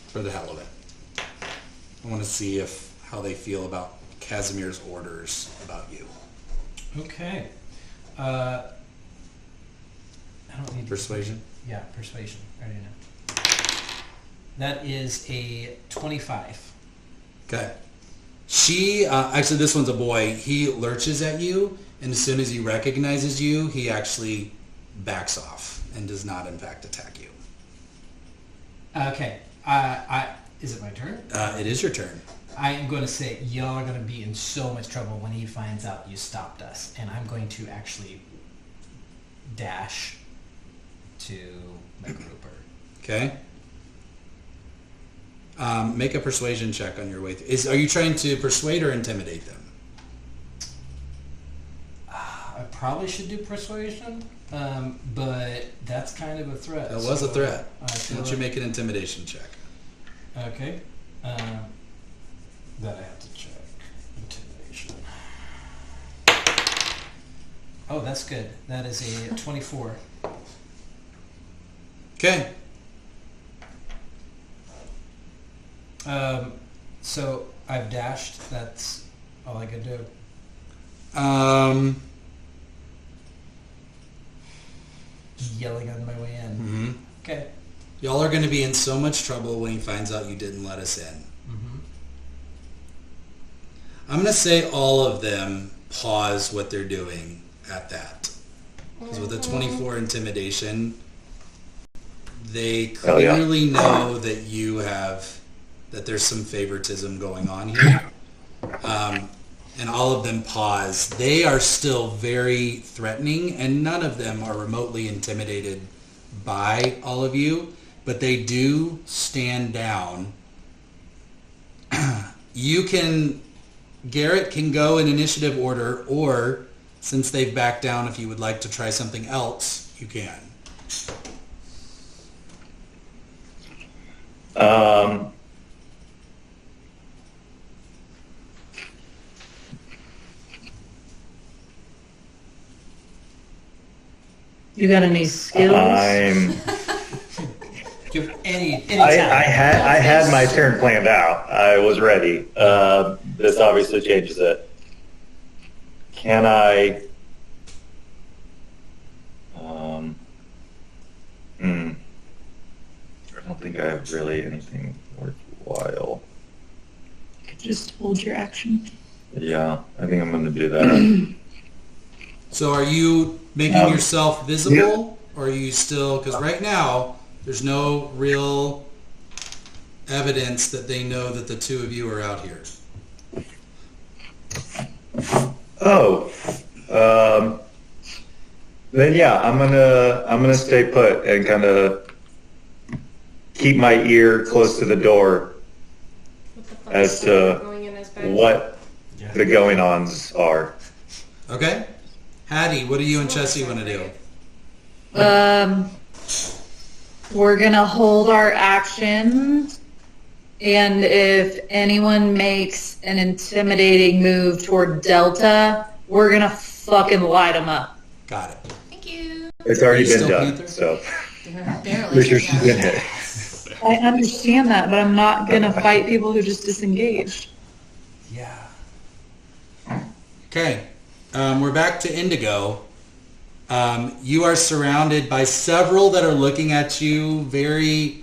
For the hell of it. I want to see how they feel about Kazamir's orders about you. Okay. I don't need Persuasion? Yeah, persuasion. I already know. That is a 25. Okay. She, actually this one's a boy, he lurches at you, and as soon as he recognizes you, he actually backs off and does not in fact attack you. Okay. Is it my turn? It is your turn. I am going to say y'all are going to be in so much trouble when he finds out you stopped us, and I'm going to actually dash to McGrouper. Okay. Make a persuasion check on your way through. Are you trying to persuade or intimidate them? I probably should do persuasion, but that's kind of a threat. That was a threat. I Why feel don't you like- make an intimidation check? Okay. That I have to check. Intimidation. Oh, that's good. That is a 24. Okay. So I've dashed. That's all I could do. Yelling on my way in. Mm-hmm. Okay. Y'all are going to be in so much trouble when he finds out you didn't let us in. Mm-hmm. I'm going to say all of them pause what they're doing at that. Because with a 24 intimidation, they Hell yeah. clearly know that that there's some favoritism going on here. And all of them pause. They are still very threatening, and none of them are remotely intimidated by all of you, but they do stand down. Garrett can go in initiative order, or since they've backed down, if you would like to try something else, you can. You got any skills? Do you have any I time? had my turn planned out. I was ready. This obviously changes it. Can I? I don't think I have really anything worthwhile. Just hold your action. Yeah, I think I'm going to do that. So are you making yourself visible, or are you still, because right now there's no real evidence that they know that the two of you are out here. Then yeah, I'm gonna stay put and kind of keep my ear close to the door What the fuck as is to going in his bed? what the going-ons are. Okay. Hattie, what do you and Chessie want to do? We're gonna hold our actions, and if anyone makes an intimidating move toward Delta, we're gonna fucking light them up. Got it. Thank you. It's already Are you been still done, Panther? so Barely. make sure she's been hit. I understand that, but I'm not gonna fight people who just disengaged. Yeah. Okay. We're back to Indigo. You are surrounded by several that are looking at you very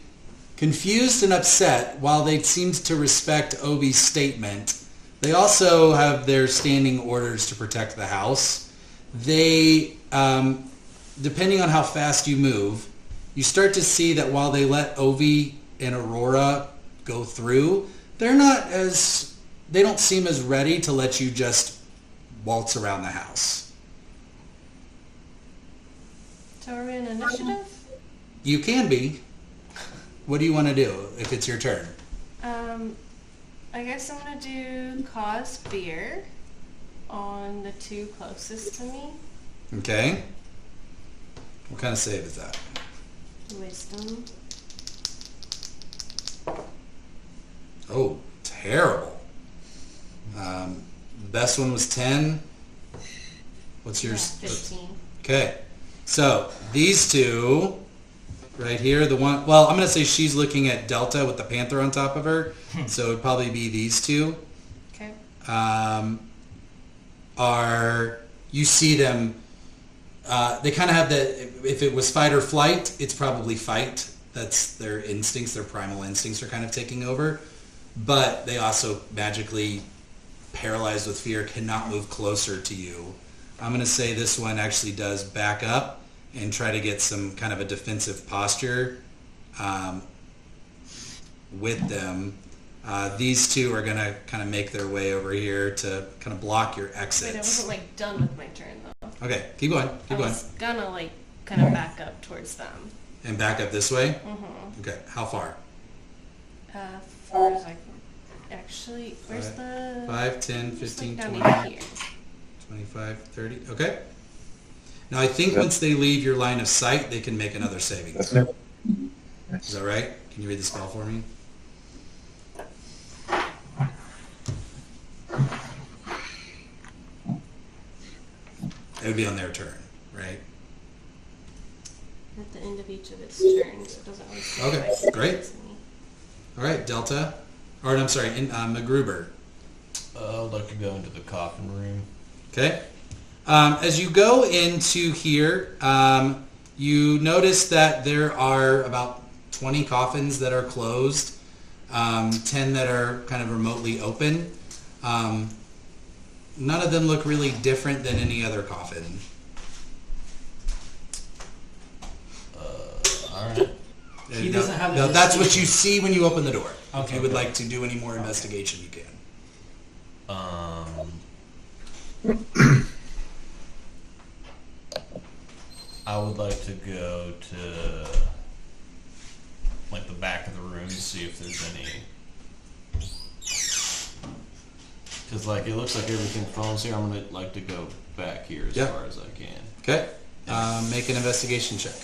confused and upset. While they seem to respect Obi's statement, they also have their standing orders to protect the house. They, depending on how fast you move, you start to see that while they let Ovi and Aurora go through, they don't seem as ready to let you just waltz around the house. So are we in initiative? You can be. What do you want to do if it's your turn? I guess I'm gonna do cause fear on the two closest to me. Okay. What kind of save is that? Wisdom. Oh, terrible. The best one was 10. What's Yeah, yours? 15. Okay. So these two right here, the one, well, I'm going to say she's looking at Delta with the panther on top of her. So it'd probably be these two. Okay. You see them, they kind of have if it was fight or flight, it's probably fight. That's their instincts, their primal instincts are kind of taking over. But they also magically, paralyzed with fear, cannot move closer to you. I'm going to say this one actually does back up and try to get some kind of a defensive posture with them. These two are going to kind of make their way over here to kind of block your exits. Wait, I wasn't like done with my turn though. Okay, keep going. I was gonna like kind of back up towards them. And back up this way? Mm-hmm. Okay, how far? Far as I can. Actually, where's the... 5, 10, Just, 15, like, down 20, here. 25, 30. Okay. Now I think once they leave your line of sight, they can make another saving. That's throw. it. Is that right? Can you read the spell for me? It would be on their turn, right? At the end of each of its turns, it doesn't really say Okay, like great. to me. All right, Delta. Or I'm sorry, MacGruber. I would like to go into the coffin room. Okay. As you go into here, you notice that there are about 20 coffins that are closed, 10 that are kind of remotely open. None of them look really different than any other coffin. Alright. He doesn't have No, a that's what decision. you see when you open the door. If Okay. you would like to do any more investigation, you can. I would like to go to like the back of the room to see if there's any. Because like it looks like everything phones here. I'm gonna like to go back here as Yeah. far as I can. Okay. Make an investigation check.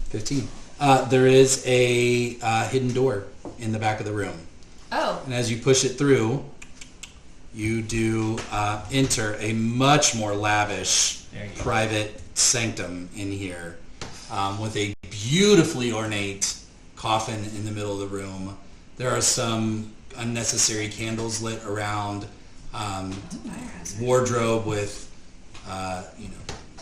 15. There is a hidden door in the back of the room. Oh. And as you push it through, you do enter a much more lavish There you go. private sanctum in here with a beautifully ornate coffin in the middle of the room. There are some unnecessary candles lit around, wardrobe with,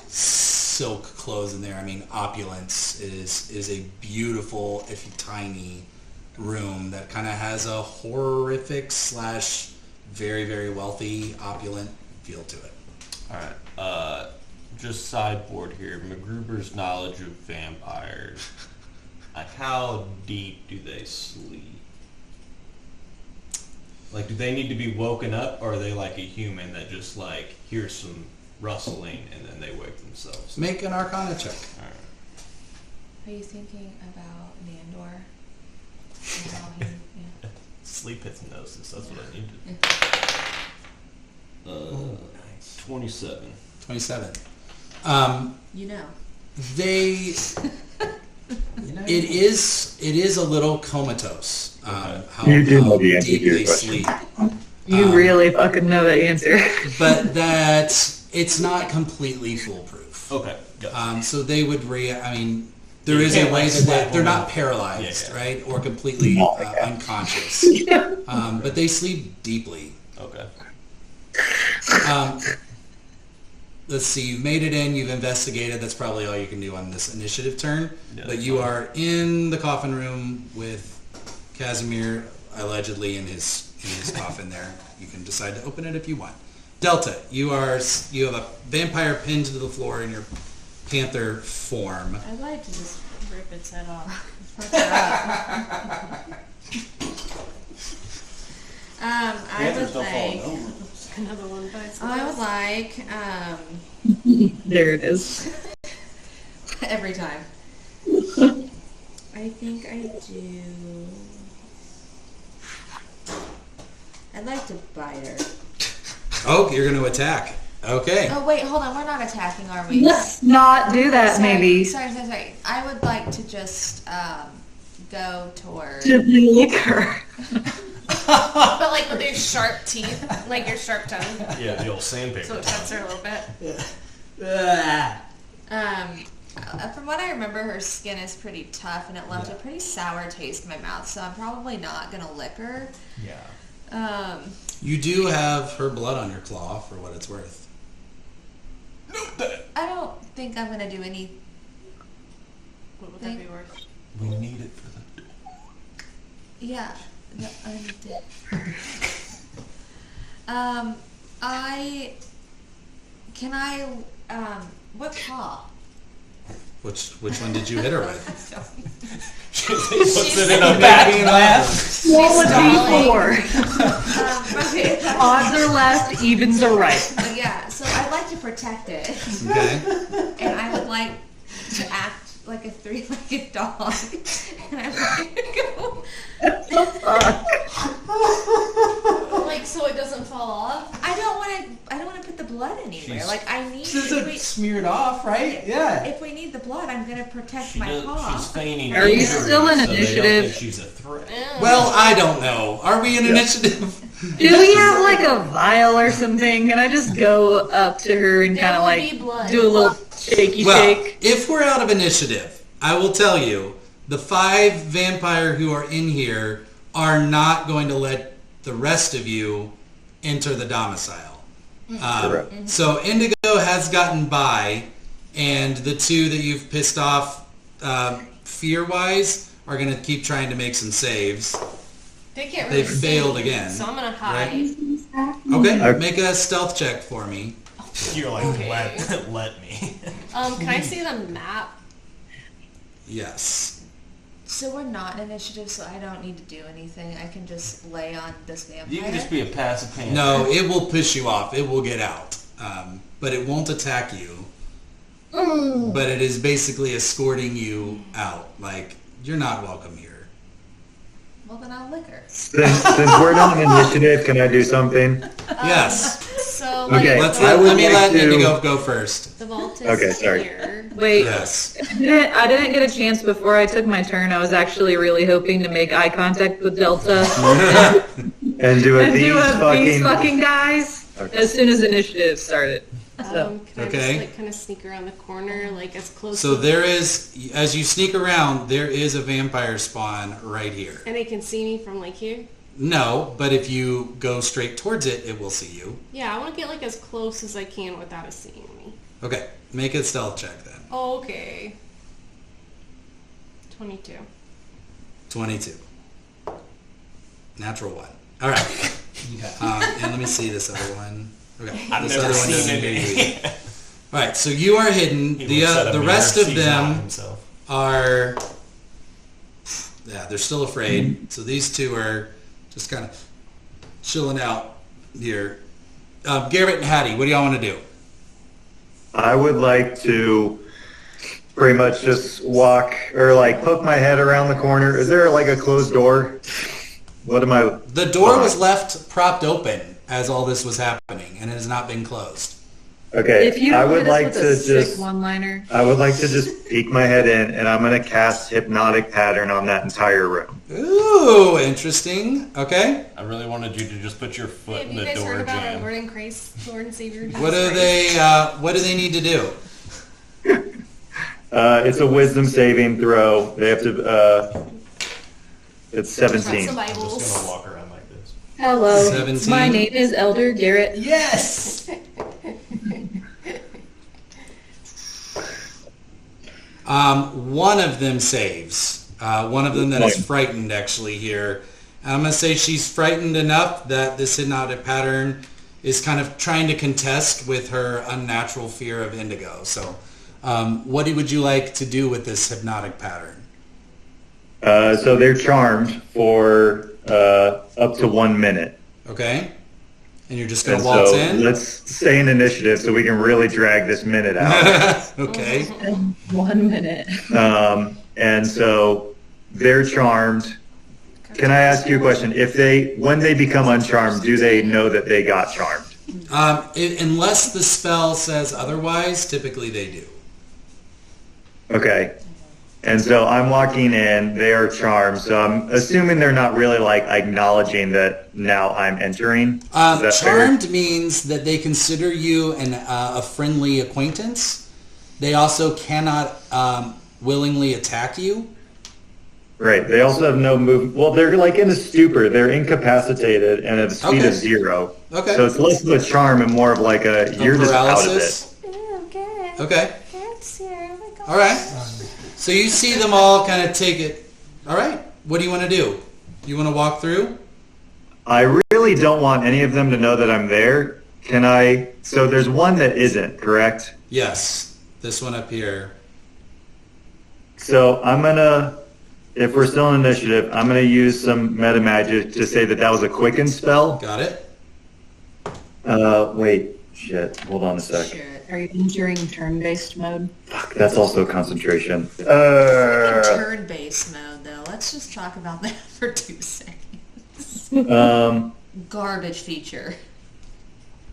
silk clothes in there. I mean, opulence is a beautiful, if tiny, room that kind of has a horrific / very, very wealthy, opulent feel to it. Alright. Just sideboard here. MacGruber's knowledge of vampires. Like, how deep do they sleep? Like, do they need to be woken up, or are they like a human that just like hears some rustling and then they wake themselves? Make an Arcana check. Alright. Are you thinking about Nandor? And how he, yeah. Sleep hypnosis. That's what I needed. Nice. 27. 27. You know. They. It is a little comatose. How, You do know how the answer to deep your they question. sleep. You really fucking know that answer. But that it's not completely foolproof. Okay. Gotcha. So they would I mean, there You is a can't, way like, that slap they're them not up. paralyzed, Yeah. right, or completely unconscious. But they sleep deeply. Okay. Let's see, you've made it in, you've investigated, that's probably all you can do on this initiative turn. Yeah, But that's you fine. are in the coffin room with Kazamir allegedly in his coffin there. You can decide to open it if you want. Delta, you have a vampire pinned to the floor in your panther form. I'd like to just rip its head off. Fuck it up. I would like. Another one bites. I would like. There it is. Every time. I think I do. I'd like to bite her. Oh, you're going to attack. Okay. Oh wait, hold on. We're not attacking, are we? Let's not do that, Sorry, maybe. Sorry. I would like to just go toward. Gently lick her. But like with your sharp teeth, like your sharp tongue, Yeah, the old sandpaper. so it cuts her a little bit. From what I remember, her skin is pretty tough, and it left a pretty sour taste in my mouth. So I'm probably not gonna lick her. Yeah. You do have her blood on your claw, for what it's worth. I don't think I'm gonna do any. What would that be worth? We need it for the... Yeah. No, what paw? Which one did you hit her with? Puts it in a bag. Roll a stalling. d4. Okay. Odds are left, evens are right. Yeah, so I'd like to protect it. Okay. And I would like to act like a three-legged dog. And I'd like to go. Like so it doesn't fall off. I don't want to put the blood anywhere. She's- Like I need. This isn't smeared off, right? Yeah. If we need the blood, I'm gonna protect She my does, paw. she's feigning Are you injury, still in so they don't initiative? think she's a threat. Well, I don't know. Are we in initiative? Do we have like a vial or something? Can I just go up to her and There kind of will like be blood. do a little shaky Well, shake? if we're out of initiative, I will tell you, the 5 vampire who are in here are not going to let the rest of you enter the domicile. Correct. So Indigo has gotten by, and the 2 that you've pissed off fear-wise are going to keep trying to make some saves. They can't really They've failed see, again, so I'm gonna hide. Okay, make a stealth check for me. You're like, Okay. let me. Can I see the map? Yes. So we're not in initiative, so I don't need to do anything. I can just lay on this vampire. You can just be a passive panther. No, it will push you off. It will get out. But it won't attack you. But it is basically escorting you out. Like, you're not welcome here. Well, then I'll lick her. Since we're not in initiative, can I do something? Yes. So Okay, like, Let's I would let me like let to- Indigo go first. the vault is Okay, sorry. here. Wait, Yes. I didn't get a chance before I took my turn. I was actually really hoping to make eye contact with Delta And do a and these do a these fucking... fucking guys Okay. as soon as initiative started. So. Can I Okay. just like kind of sneak around the corner, like as close? So to there is, as you sneak around, there is a vampire spawn right here. and it can see me from like here. No, but if you go straight towards it, it will see you. Yeah, I want to get like as close as I can without it seeing me. Okay, make a stealth check then. Okay. 22. 22. Natural 1. All right. You got And let me see this other one. Okay, I've this never other one seen doesn't it. hear you. All right, so you are hidden. He looks at a The mirror, rest of sees not them himself. are, yeah, they're still afraid. So these 2 are just kind of chilling out here. Garrett and Hattie, what do y'all want to do? I would like to pretty much just walk or like poke my head around the corner. Is there like a closed door? What am I? The door was left propped open as all this was happening, and it has not been closed. Okay, If you I don't would hit us like with to a sick just. one-liner. I would like to just peek my head in, and I'm going to cast Hypnotic Pattern on that entire room. Ooh, interesting. Okay. I really wanted you to just put your foot Have in you the guys door heard about our jam. Lord and Christ, Lord and Savior Jesus What do Christ? they need to do? It's a Wisdom saving throw. They have to. It's 17. Some I'm just Bibles. gonna walk around like this. Hello. 17. My name is Elder Garrett. Yes. One of them saves. One of them that is frightened actually here. I'm going to say she's frightened enough that this hypnotic pattern is kind of trying to contest with her unnatural fear of indigo. So what would you like to do with this hypnotic pattern? So they're charmed for up to 1 minute. Okay. And you're just going And to waltz so in? let's stay in initiative so we can really drag this minute out. Okay. 1 minute. And so they're charmed. Can I ask you a question? When they become uncharmed, do they know that they got charmed? Unless the spell says otherwise, typically they do. Okay. And so I'm walking in, they are charmed, so I'm assuming they're not really like acknowledging that now I'm entering. Is that fair? Charmed means that they consider you a friendly acquaintance. They also cannot willingly attack you. Right. They also have no move. Well, they're like in a stupor. They're incapacitated and at a speed Okay. of 0. Okay. So it's less of a charm and more of like you're just out of it. Oh, good. Okay. Cat's here. Oh my God. All right. So you see them all kind of take it. All right. What do you want to do? You want to walk through? I really don't want any of them to know that I'm there. Can I? So there's one that isn't, correct? Yes. This one up here. So I'm gonna, if we're still in initiative, I'm gonna use some meta magic to say that that was a quicken spell. Got it? Wait, shit. Hold on a sec. Shit. Are you entering turn-based mode? Fuck, that's also concentration. Turn-based mode, though. Let's just talk about that for 2 seconds. Garbage feature.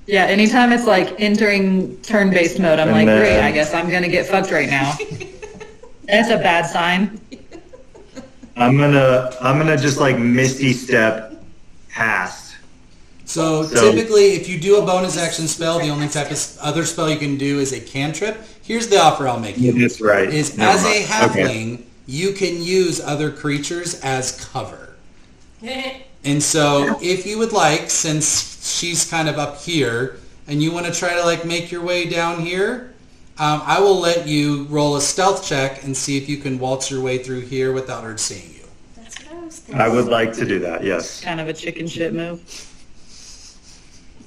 Yeah, anytime it's like entering turn-based mode, I'm And like, then- great, I guess I'm gonna get fucked right now. That's a bad sign. I'm gonna just like misty step past. So So- typically, if you do a bonus action spell, the only type of other spell you can do is a cantrip. Here's the offer I'll make you. That's right. Is Never as a mind. halfling, Okay. you can use other creatures as cover. And so if you would like, since she's kind of up here, and you want to try to like make your way down here, I will let you roll a stealth check and see if you can waltz your way through here without her seeing you. That's what I was thinking. I would like to do that. Yes. Kind of a chicken shit move.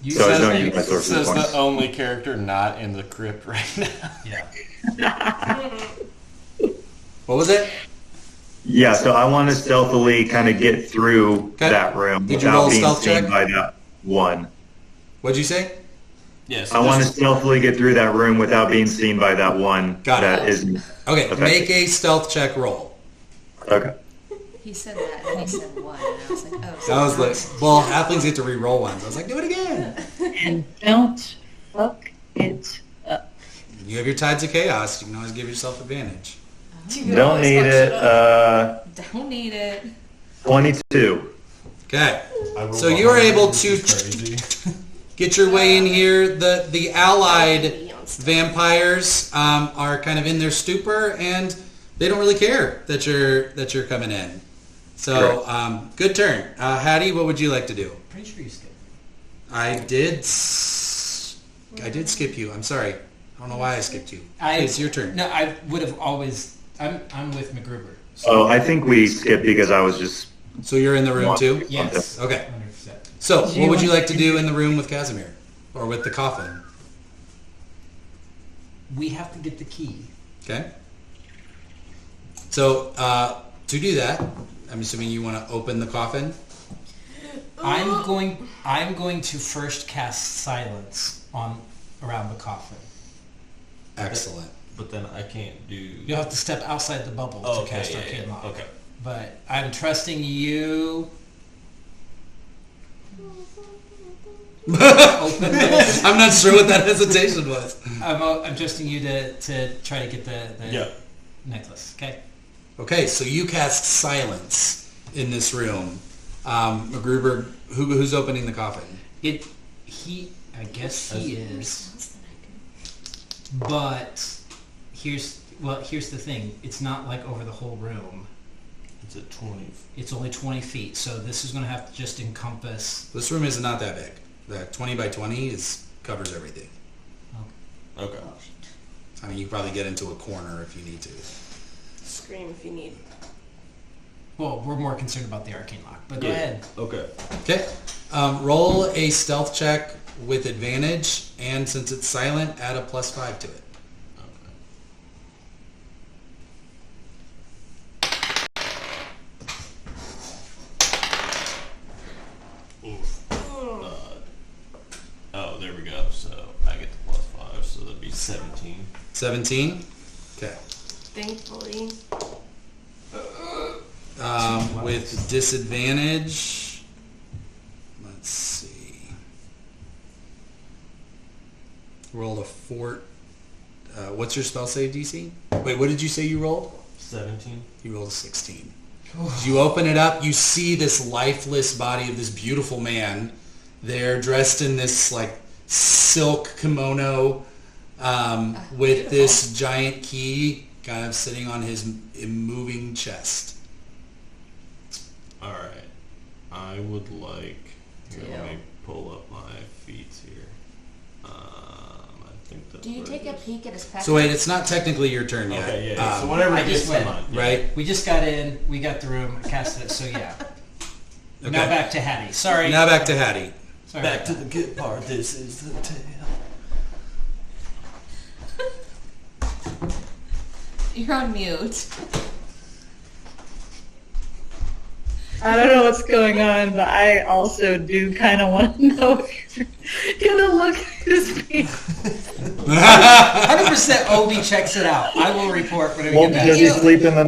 You So I said don't that- use my sword for Says points. the only character not in the crypt right now. Yeah. What was it? Yeah. So I want to stealthily kind of get through Okay. that room Did you roll without a being stealth seen check? by that one. What'd you say? Yes. I want to stealthily get through that room without being seen by that one. Got it. that isn't. Okay, Effective. make a stealth check roll. Okay. He said that, and then he said one, and I was like, oh. So I was like, well, halflings get to re-roll ones. I was like, do it again. And don't fuck it up. You have your tides of chaos. You can always give yourself advantage. You could Don't always need fuck it. shit up. Don't need it. 22. Okay. I rolled So you were 100, able which to is crazy. get your way in here. The allied vampires are kind of in their stupor, and they don't really care that you're coming in. So good turn, Hattie. What would you like to do? Pretty sure you skipped. I did skip you. I'm sorry. I don't know why I skipped you. It's your turn. No, I would have always. I'm with McGruber. Oh, I think we skipped because I was just. So you're in the room too. Yes. Okay. 100%. So Do what you would you want- like to do in the room with Kazamir, or with the coffin? We have to get the key. Okay. So to do that, I'm assuming you want to open the coffin. I'm going to first cast silence on around the coffin. Excellent. But then I can't do... You'll have to step outside the bubble to cast Arcane Lock. Okay. But I'm trusting you. I'm not sure what that hesitation was. I'm trusting you to try to get the necklace. Okay. Okay, so you cast silence in this room. MacGruber, who's opening the coffin? I guess he is. But here's the thing. It's not like over the whole room. It's at 20. It's only 20 feet, so this is going to have to just encompass. This room is not that big. The 20 by 20 covers everything. Okay. I mean, you can probably get into a corner if you need to. Scream if you need. Well, we're more concerned about the arcane lock, but go ahead. Okay. Okay. Roll a stealth check with advantage, and since it's silent, add a +5 to it. Oh, there we go. So I get the +5, so that'd be 17. 17? Okay. Thankfully. With disadvantage, let's see. Roll a 4. What's your spell save DC? Wait, what did you say you rolled? 17. You rolled a 16. As you open it up, you see this lifeless body of this beautiful man. They're dressed in this like silk kimono with this giant key kind of sitting on his moving chest. All right. I would like. Here, let me pull up my feats here. I think that's. Do you take a peek at his package? So wait, it's not technically your turn yet. Okay, yeah. So whatever I it just gets went. on. Right? We just got in. We got the room. I casted it. So yeah. Okay. Now back to Hattie. Sorry. Now back to Hattie. Sorry Back about to that. the good part. This is the tale. You're on mute. I don't know what's going on, but I also do kind of want to know if you're gonna look at his face. 100% Obi checks it out. I will report whenever Well, we get does back. he sleep in the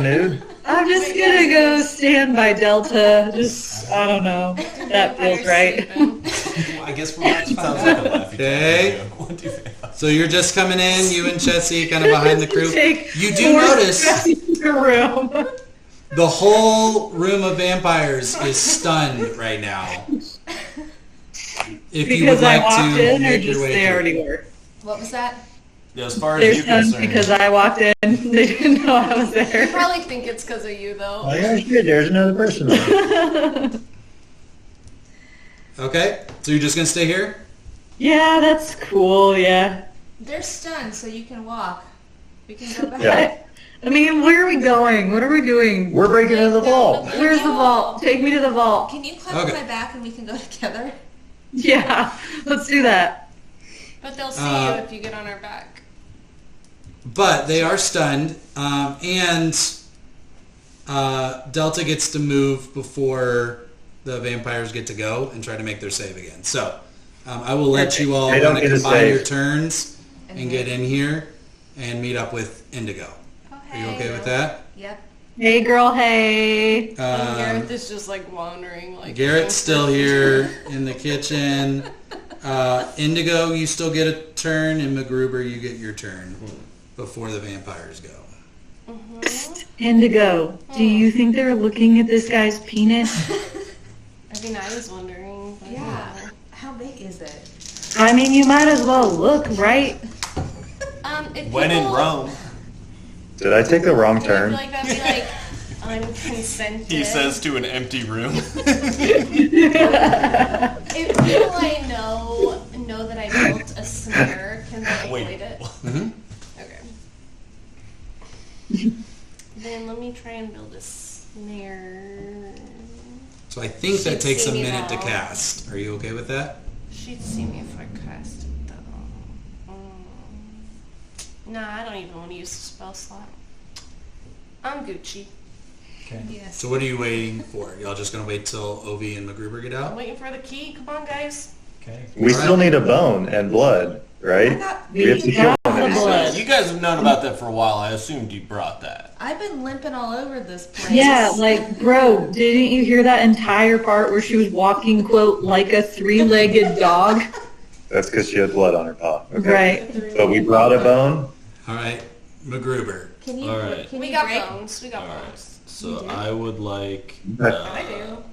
nude? I'm just gonna go stand by Delta. Just, I don't know. That feels right. I guess we're about to find Sounds out. like a laughy Okay. So you're just coming in, you and Chessie, kind of behind the crew. You do Four notice steps into the room. the whole room of vampires is stunned right now. If you would Because I like walked to in, or make your just way they through. already were. What was that? Yeah, as far They're as you're stunned concerned. because I walked in. They didn't know I was I there. probably think it's because of you, though. Oh yeah, shit, there's another person. Okay, so you're just gonna stay here? Yeah, that's cool. Yeah. They're stunned, so you can walk. We can go back. Yeah. I mean, where are we going? What are we doing? We're breaking into the vault. Where's the vault? Take me to the vault. Can you climb Okay. on my back and we can go together? Yeah, let's do that. But they'll see you if you get on our back. But they are stunned, and Delta gets to move before the vampires get to go and try to make their save again. So I will let you all They don't kind of get to combine save. your turns and get in here and meet up with Indigo. Are you okay with that? Yep. Hey, girl. Hey. Gareth is just like wandering. Like Garrett's still here in the kitchen. Indigo, you still get a turn, and MacGruber, you get your turn before the vampires go. Indigo, do you think they're looking at this guy's penis? I mean, I was wondering. But Yeah. How big is it? I mean, you might as well look, right? If When in people- Rome, Did I take the wrong I feel turn? like that'd be like unconsented. he says to an empty room. If people I know that I built a snare, can they avoid Wait. it? Mm-hmm. Okay. Then let me try and build a snare. So I think that She'd takes a see me minute to though. cast. Are you okay with that? She'd see me if I cast it though. Nah, I don't even want to use the spell slot. I'm Gucci. Okay. Yes. So what are you waiting for? Y'all just gonna wait till Ovi and MacGruber get I'm out? waiting for the key. Come on, guys. Okay. We still need a bone and blood. right? We have to kill one of these things. You guys have known about that for a while. I assumed you brought that. I've been limping all over this place. Yeah, like, bro, didn't you hear that entire part where she was walking, quote, like a three-legged dog? That's because she had blood on her paw. Okay. Right. But we brought a bone. All right, MacGruber. Can you? All right. Can We you got break? bones. We got All right. bones. So do? I would like. I do.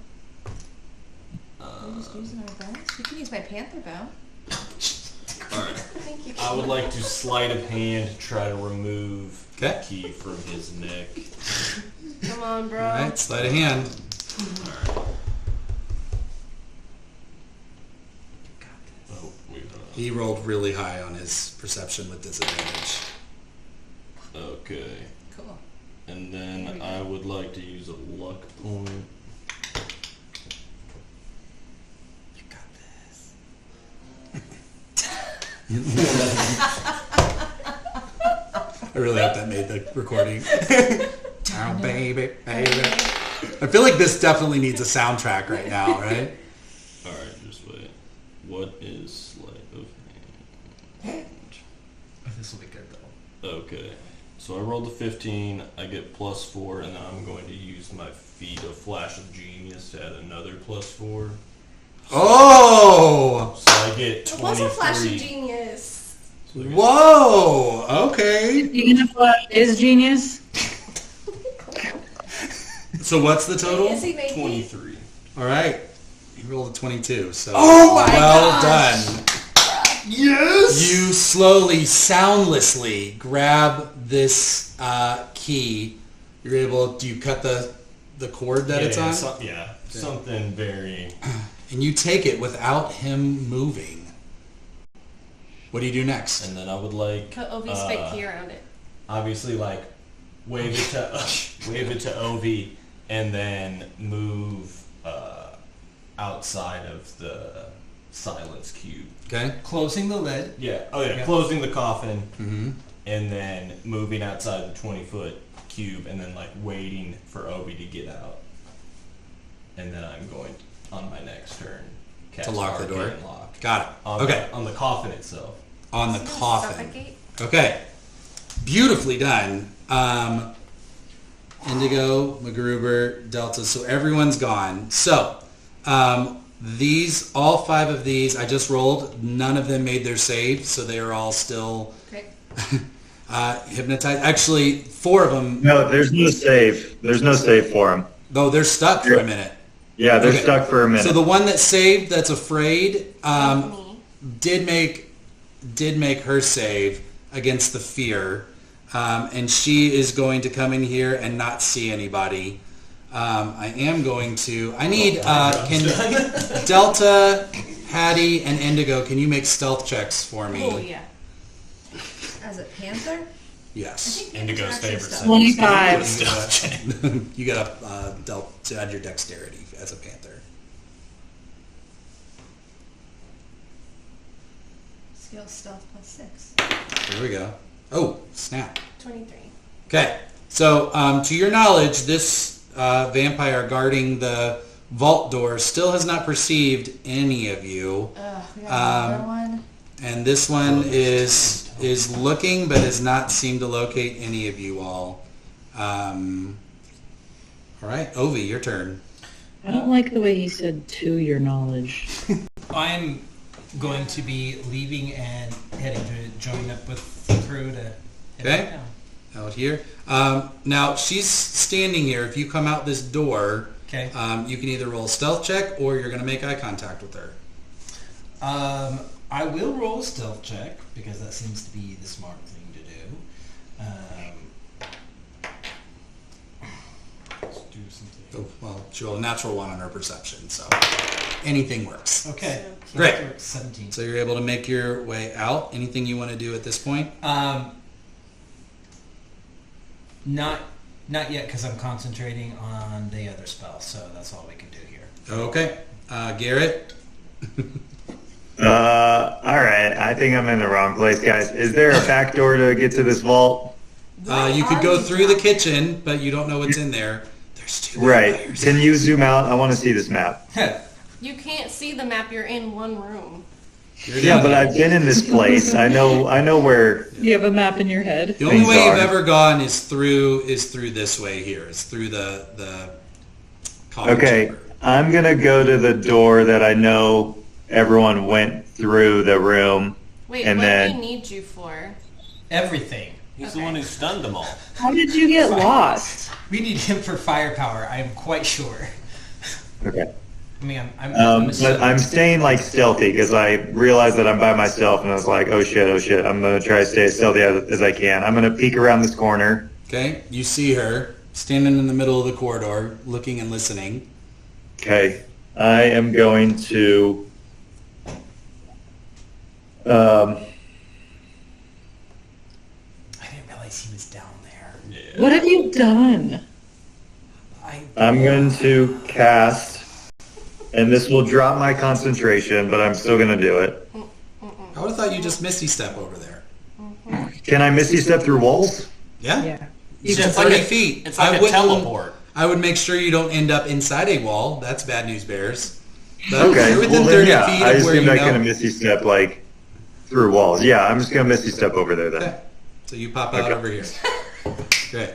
We're just using our bones. You can use my panther bone. All right. Thank you. I would like to sleight of hand to try to remove Okay. the key from his neck. Come on, bro. All right, sleight of hand. All right. Oh, wait. He rolled really high on his perception with disadvantage. Okay. Cool. And then I would like to use a luck point. You got this. I really hope that made the recording. Oh, baby, baby. I feel like this definitely needs a soundtrack right now, right? All right, just wait. What is sleight of hand? This will be good though. Okay. So I rolled a 15. I get +4, and then I'm going to use my feat of Flash of Genius to add another +4. Oh! So I get It was a flash of 23. genius. Whoa! Okay. Speaking of flash is genius. So what's the total? Is he making? 23. All right. You rolled a 22, so Oh my well gosh. done. Yes! You slowly, soundlessly grab this key. You're able. Do you cut the cord that it's on? Something very. And you take it without him moving. What do you do next? And then I would like. Put Ovi's fake key around it. Obviously, like wave it to Ovi, and then move outside of the silence cube. Okay. Closing the lid. Yeah. Oh yeah. Yeah. Closing the coffin, Mm-hmm. and then moving outside the 20-foot cube, and then like waiting for Ovi to get out, and then I'm going on my next turn cast To lock the door? Arcane Lock. Got it. On Okay. on the coffin itself. On the coffin. Suffocate. Okay. Beautifully done. Indigo, MacGruber, Delta. So everyone's gone. So all 5 of these I just rolled. None of them made their save, so they are all still Okay. hypnotized. Actually, 4 of them. No, there's no save. There's no save for them. Though they're stuck for a minute. Yeah, they're Okay. stuck for a minute. So the one that saved, that's afraid, Me. did make her save against the fear, and she is going to come in here and not see anybody. I am going to. I need. Can Delta, Hattie, and Indigo? Can you make stealth checks for me? Oh yeah. As a panther? Yes. Indigo's favorite Stuff. 25. You got to add your dexterity as a panther. Skill stealth +6. Here we go. Oh, snap. 23. Okay, so to your knowledge, this vampire guarding the vault door still has not perceived any of you, We got another one. and this one is looking but has not seemed to locate any of you all. All right, Ovi, your turn. I don't like the way he said to your knowledge. I'm going to be leaving and heading to join up with the crew to head Okay. back down. Out here. Now she's standing here. If you come out this door, Okay. you can either roll a stealth check or you're going to make eye contact with her. I will roll a stealth check because that seems to be the smart thing to do. Let's do something. Oh, well, she rolled a natural 1 on her perception, so anything works. Okay. Great. 17. So you're able to make your way out. Anything you want to do at this point? Not yet because I'm concentrating on the other spell, so that's all we can do here. Okay. Garrett? All right, I think I'm in the wrong place, guys. Is there a back door to get to this vault? You could go through the kitchen, but you don't know what's in there. There's 2 Right. vampires. Can you zoom out? I want to see this map. You can't see the map. You're in one room. You're Yeah, down but here. I've been in this place. I know where. You have a map in your head. The only things way you've are. ever gone is through this way here. It's through the coffin Okay, chamber. I'm gonna go to the door that I know everyone went through the room. Wait, And what then- do we need you for? Everything. He's the Okay. one who stunned them all. How did you get lost? We need him for firepower. I am quite sure. Okay. I mean, I'm But assuming- I'm staying like stealthy because I realized that I'm by myself, and I was like, oh shit. I'm gonna try to stay as stealthy as I can. I'm gonna peek around this corner. Okay, you see her standing in the middle of the corridor, looking and listening. Okay, I am going to. I didn't realize he was down there. Yeah. What have you done? I'm going to cast, and this will drop my concentration, but I'm still gonna do it. I would have thought you just Misty Step over there. Can I Misty Step through walls? Yeah? Yeah. It's It's just like 30 a- feet. It's like I a wouldn't- teleport. I would make sure you don't end up inside a wall. That's bad news bears. But Okay, you're within well 30 then, yeah, feet I of where assumed you I know. could have Misty Step like through walls. Yeah, I'm just gonna Misty Step over there then. Okay. So you pop out Okay. over here. Great.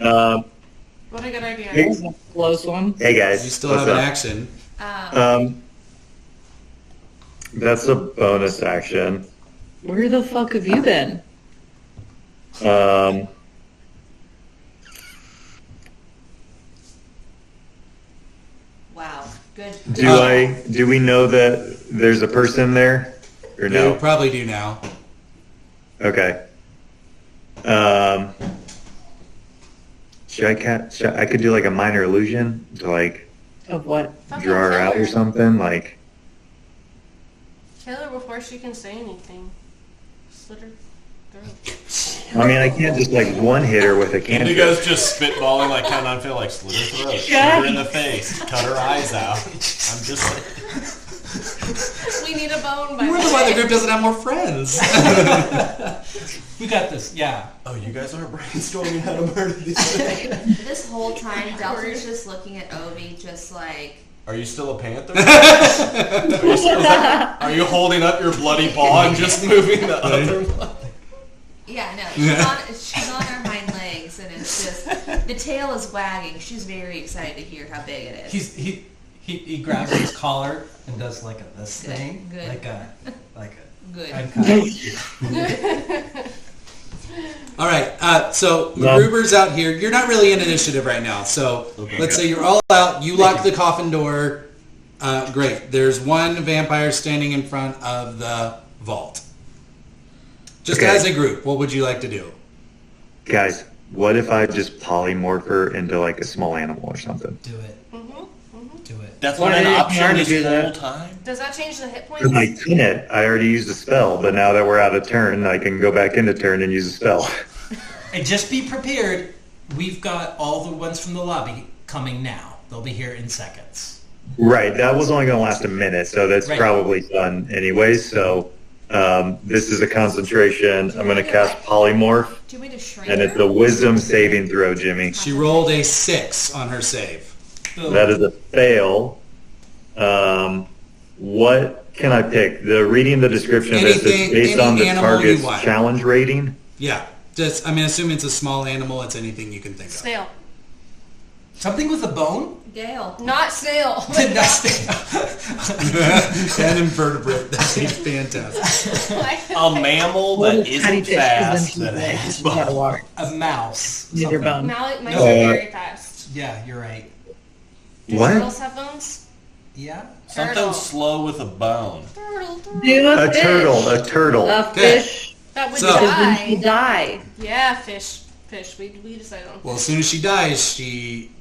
What a good idea. Hey, That was a close one. hey guys, You still what's have an up? action. That's a bonus action. Where the fuck have you been? Wow. Good. Do we know that there's a person there, or You no? probably do now. Okay. Should I could do like a minor illusion to like Of what? Fucking draw her kill out or something like. Kill her before she can say anything. Slit her throat. I mean, I can't just like one hit her with a cantrip. Indigo's just spitballing like Count on Phil, like slit her throat, shoot her in the face, cut her eyes out. I'm just like, We need a bone by You the wonder why the way. group doesn't have more friends. We got this. Yeah. oh, you guys aren't brainstorming how to murder these things. This whole time, Delta's just looking at Obi, just like. Are you still a panther? Are you holding up your bloody paw and just moving the other one? Yeah, no, she's on her hind legs, and it's just the tail is wagging. She's very excited to hear how big it is. He grabs his collar and does like this Good, thing, good. like a Good. All right. So MacGruber's out here. You're not really in initiative right now. So let's say you're all out. You lock the coffin door. Great. There's one vampire standing in front of the vault. Just Okay. as a group, what would you like to do? Guys, what if I just polymorph her into like a small animal or something? do it. Do it. That's Why been an did you option already this do that? whole time? Does that change the hit Because points? I couldn't. I already used a spell, but now that we're out of turn, I can go back into turn and use a spell. And just be prepared. We've got all the ones from the lobby coming now. They'll be here in seconds. Right, that was only going to last a minute, so that's Right. probably done anyways. So this is a concentration. I'm going to cast polymorph, Do you want me to shrink and her? it's a wisdom saving throw, Jimmy. She rolled a 6 on her save. That is a fail. What can I pick? The reading the description of this is Anything- based any on the animal you target's want. challenge rating. Yeah. Just, I mean, assuming it's a small animal, it's anything you can think of. Snail. Something with a bone? Gale. Not snail. An invertebrate. That'd be fantastic. A mammal that Tiny isn't fish, 'cause fast then that has she's gotta bones. walk. A mouse. Use your Something. bone. Mice No. are very fast. Yeah, you're right. Do What? turtles have bones? Yeah. Something Turtle. slow with a bone. Turtle. Do a, A fish. turtle, a turtle. A Okay. fish. That would So- Because then she die. die. Yeah, fish. Fish. We decided on. Well, as soon as she dies, she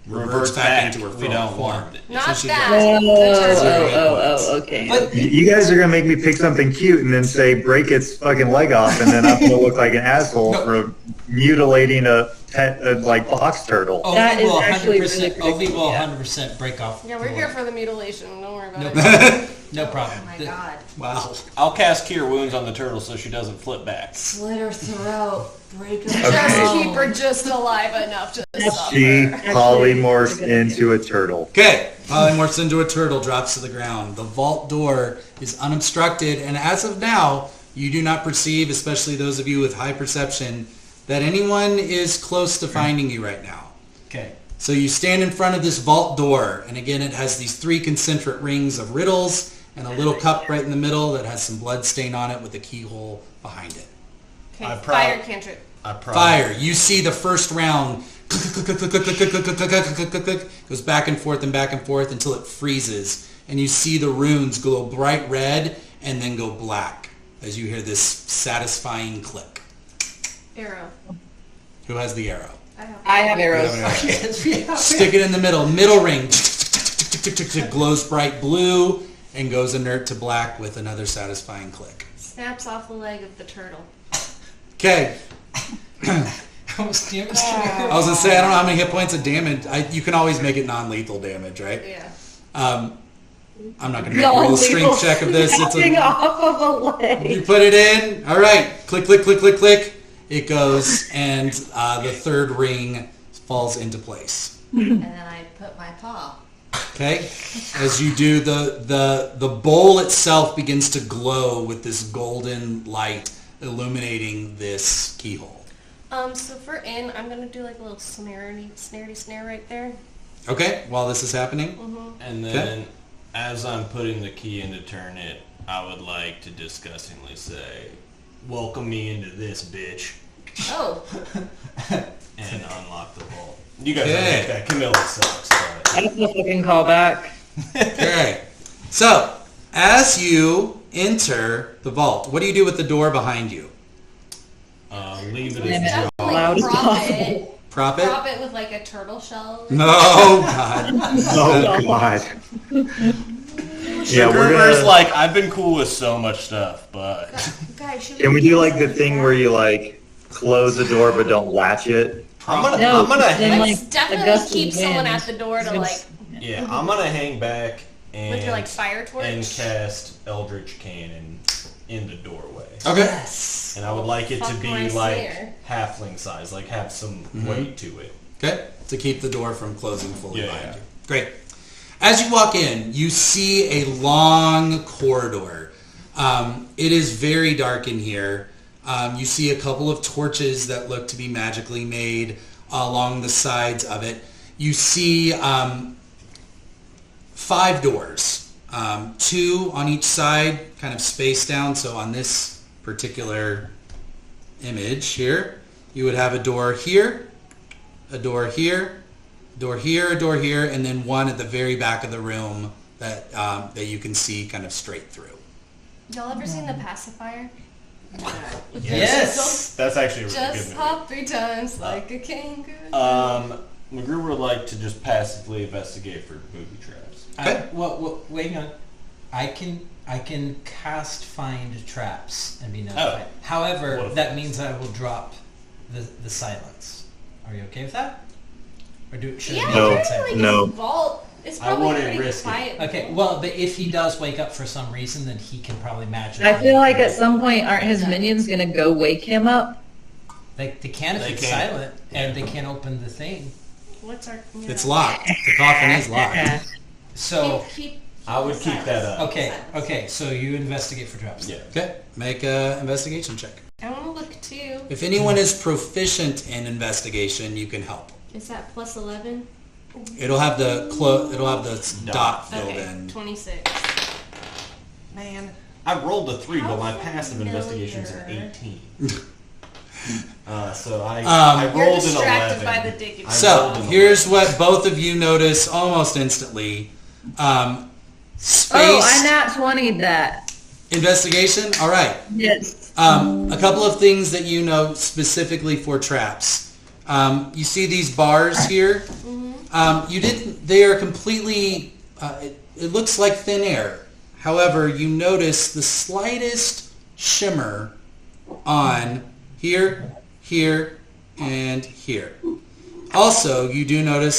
reverts back into her We form. don't want it. Not So she that. goes- Oh, The turtle. okay. But You guys are going to make me pick something cute and then say break its fucking leg off, and then I'm going to look like an asshole for mutilating a pet, like box turtle. That Ovi will is actually 100%, really Ovi will predictable, yeah. 100% break off. Yeah, we're your- here for the mutilation. Don't worry about No it. No problem. Oh my god. Wow. I'll cast Cure Wounds on the turtle so she doesn't flip back. Slit her throat. Break her Just bone. keep her just alive enough to stop She her. polymorphs into a turtle. Okay, polymorphs into a turtle, drops to the ground. The vault door is unobstructed, and as of now, you do not perceive, especially those of you with high perception, that anyone is close to finding you right now. Okay. So you stand in front of this vault door, and again, it has these 3 concentric rings of riddles and a little cup right in the middle that has some blood stain on it with a keyhole behind it. Okay, fire cantrip. Fire. You see the first round goes back and forth until it freezes, and you see the runes glow bright red and then go black as you hear this satisfying click. Arrow. Who has the arrow? I have arrows. Stick it in the middle. Middle ring glows bright blue and goes inert to black with another satisfying click. Snaps off the leg of the turtle. Okay. I was going I was going to say, I don't know how many hit points of damage. You can always make it non-lethal damage, right? Yeah. I'm not going to roll a strength check of this. It's off of a leg. You put it in. All right. Click, click, click, click, click. It goes, and the third ring falls into place. And then I put my paw. Okay. As you do, the bowl itself begins to glow with this golden light illuminating this keyhole. So for in, I'm gonna do like a little snare right there. Okay. While this is happening. Mm-hmm. And then, as I'm putting the key in to turn it, I would like to disgustingly say, "Welcome me into this, bitch," Oh. and unlock the vault. You guys don't make that. Camilla sucks, but... That's a fucking callback. Okay. So, as you enter the vault, what do you do with the door behind you? Leave it Limit. as Loud as possible. Prop it? Prop it with like a turtle shell. No, God. Oh, God. Yeah, we're Gruber's gonna... like, I've been cool with so much stuff, but... Guys, should Can we do like the thing where you like close the door but don't latch it? I'm gonna No, hang... then, Let's like, a definitely gust keep of someone wind. at the door to like Yeah, I'm gonna hang back and... with your like fire torch. and cast Eldritch Cannon in the doorway. Okay. And I would like it to Fuck be my like snare. halfling size, like have some weight to it. Okay. To keep the door from closing fully Yeah, behind yeah. you. Great. As you walk in, you see a long corridor. It is very dark in here. You see a couple of torches that look to be magically made along the sides of it. You see 5 doors, 2 on each side, kind of spaced down. So on this particular image here, you would have a door here, a door here, a door here, a door here, and then one at the very back of the room that that you can see kind of straight through. Y'all ever seen the pacifier? Yes. That's actually a really Just good movie. hop 3 times like a kangaroo. McGruber would like to just passively investigate for booby traps. Okay. Well, wait on. I can cast find traps and be notified. Oh. However, What if- that means I will drop the silence. Are you okay with that? Or should Yeah, I No, make it apparently silent? no. this vault is I probably wouldn't pretty risk it. quiet. Okay, well, but if he does wake up for some reason, then he can probably magic. I feel like at some point, aren't his minions gonna go wake him up? they can if They it's can. silent and they can't open the thing. What's our? Yeah. It's locked. The coffin is locked. So Keep I would keep that up. okay, so you investigate for traps. Yeah. Okay. Make an investigation check. I want to look too. If anyone is proficient in investigation, you can help. Is that plus 11? It'll have the dot filled Okay, in. 26. Man, I rolled a 3, but my How passive investigation's an familiar. 18. So I You're rolled an distracted 11. by the digging. I So rolled an here's what both of you notice almost instantly. Space Oh, I nat 20'd that. investigation. All right. Yes. A couple of things that you know specifically for traps. You see these bars here. You didn't. They are completely. It looks like thin air. However, you notice the slightest shimmer on here, here, and here. Also, you do notice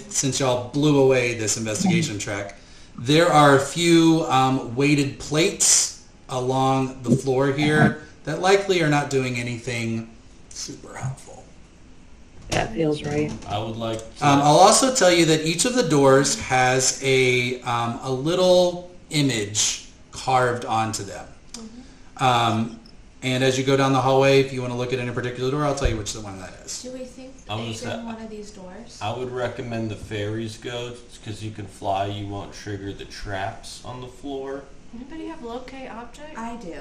since y'all blew away this investigation track, There are a few weighted plates along the floor here that likely are not doing anything super helpful. That feels right. I would like to... I'll also tell you that each of the doors has a little image carved onto them. And as you go down the hallway, if you want to look at any particular door, I'll tell you which one that is. Do we think I would open say- one of these doors? I would recommend the fairies go, because you can fly, you won't trigger the traps on the floor. Anybody have locate object? I do.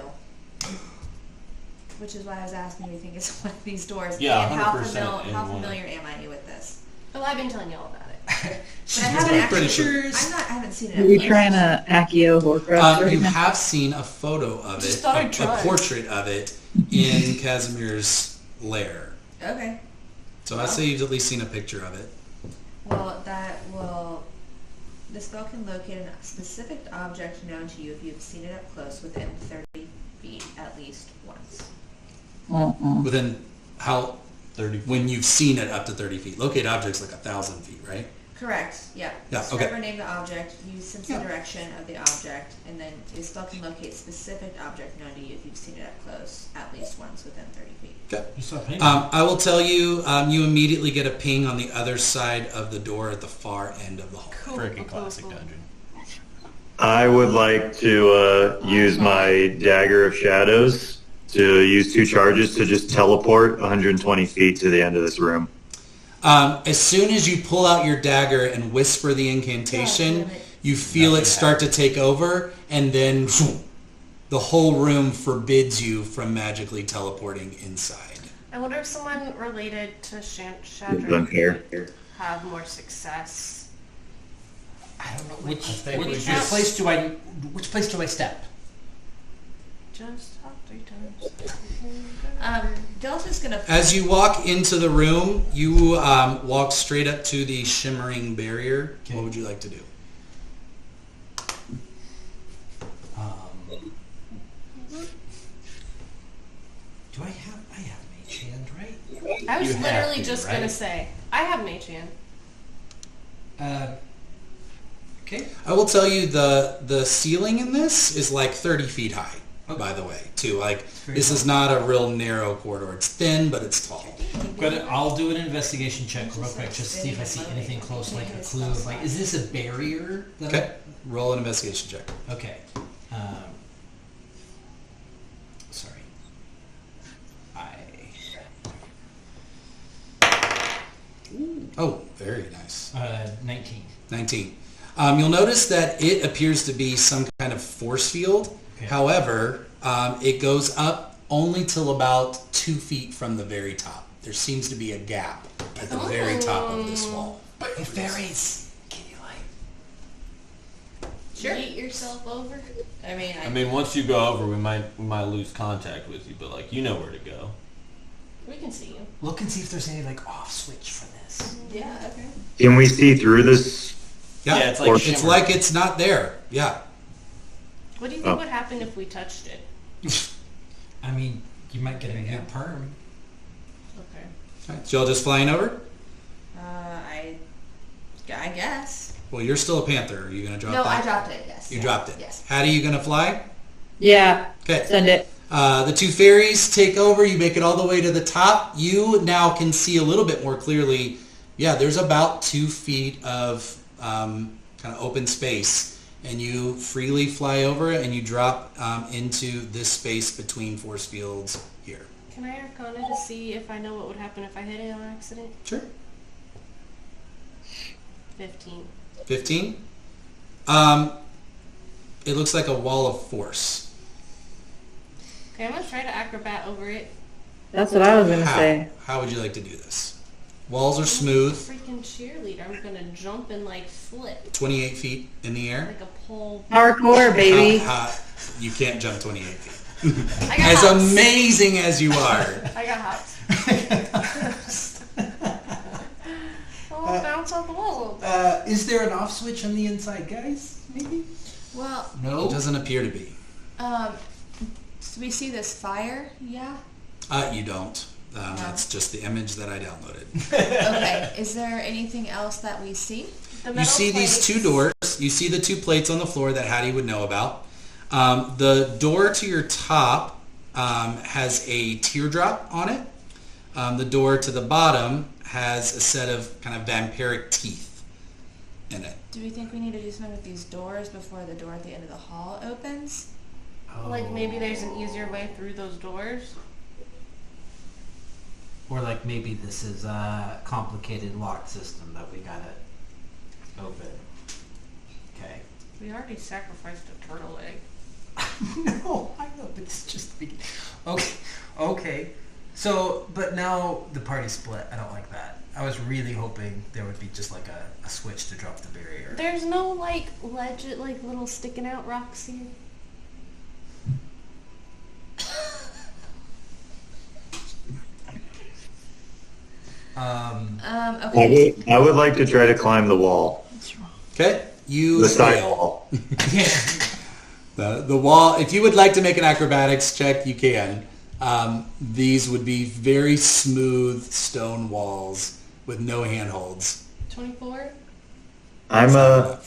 Which is why I was asking, do you think it's one of these doors? Yeah, and how 100% how in one. familiar am I with this? Well, I've been telling you all about it. But I haven't actually. pictures. I haven't seen it. Are we trying to Accio Horcrux right You now? have seen a photo of Just it, thought I'd a try. portrait of it in Kazamir's lair. Okay. So I'd say you've at least seen a picture of it. Well, the spell can locate a specific object known to you if you've seen it up close within 30 feet at least once. Within how 30 when you've seen it up to 30 feet. Locate objects like 1,000 feet, right? Correct. Yeah. Yeah, Describe okay. or name the object. Use sense Yeah. the direction of the object, and then the spell can locate specific object known to you if you've seen it up close at least once within 30 feet. Okay. You saw paint? I will tell you, you immediately get a ping on the other side of the door at the far end of the hall. Freaking classic dungeon. I would like to use my Dagger of Shadows to use 2 charges to just teleport 120 feet to the end of this room. As soon as you pull out your dagger and whisper the incantation, you feel it start to take over, and then the whole room forbids you from magically teleporting inside. I wonder if someone related to It's Shadrach unfair. would have more success. I don't know think we which should- place do I step? Just talk 3 times. Delta's gonna. As you walk into the room, you walk straight up to the shimmering barrier. Okay. What would you like to do? Do I have Mage Hand, right? I was You have literally to, just right? gonna say, I have Mage Hand. Okay. I will tell you the ceiling in this is like 30 feet high, Okay. by the way, too. Like, very this is not a real narrow corridor. It's thin, but it's tall. I'll do an investigation check real quick just to see if I see anything close, like a clue of, like, is this a barrier? That Okay. Roll an investigation check. Okay. Sorry. Oh, very nice. 19. 19. You'll notice that it appears to be some kind of force field. Okay. However, it goes up only till about 2 feet from the very top. There seems to be a gap at the very top of this wall. It varies. Can you Sure. Yeet yourself over. I mean, once you go over, we might lose contact with you, but like you know where to go. We can see you. look and see if there's any like off switch for this? Yeah. Okay. Can we see through this? Yeah, Yeah, it's like it's shimmer. like it's not there. Yeah. What do you think Oh. would happen if we touched it? I mean, you might get a good perm. Okay. All right, so y'all just flying over? I guess. Well, you're still a panther. Are you going to drop No, that? I dropped it. Yes. You Yeah. dropped it. Yes. Hattie, you going to fly? Yeah, Okay. send it. The 2 fairies take over. You make it all the way to the top. You now can see a little bit more clearly. Yeah, there's about 2 feet of kind of open space. And you freely fly over and you drop into this space between force fields here. Can I Arcana to see if I know what would happen if I hit it on accident? Sure. 15. 15. It looks like a wall of force. Okay, I'm gonna try to acrobat over it. That's what I was gonna say. How would you like to do this? Walls are smooth, Freaking cheerleader. I'm gonna jump and like flip 28 feet in the air. like a pole. Hardcore, baby. You can't jump 28 feet. I got As hops. amazing as you are. I got hops. I'll bounce off the wall a little bit. Is there an off switch on the inside, guys? Maybe? Well, It No? doesn't appear to be. so we see this fire. Yeah. You don't. That's just the image that I downloaded. Okay. Is there anything else that we see? The You metal see these plates. 2 doors. you see the 2 plates on the floor that Hattie would know about. The door to your top has a teardrop on it. The door to the bottom has a set of kind of vampiric teeth in it. Do we think we need to do something with these doors before the door at the end of the hall opens? Like maybe there's an easier way through those doors. Or like maybe this is a complicated lock system that we gotta open. Okay. We already sacrificed a turtle egg. No, I know, but it's just the beginning. Okay. So, but now the party's split. I don't like that. I was really hoping there would be just like a switch to drop the barrier. There's no like ledge, like little sticking out rocks here. Okay. I would like to try to climb the wall. Okay, you The side scale. wall. The wall. If you would like to make an acrobatics check, you can. These would be very smooth stone walls with no handholds. 24. I'm a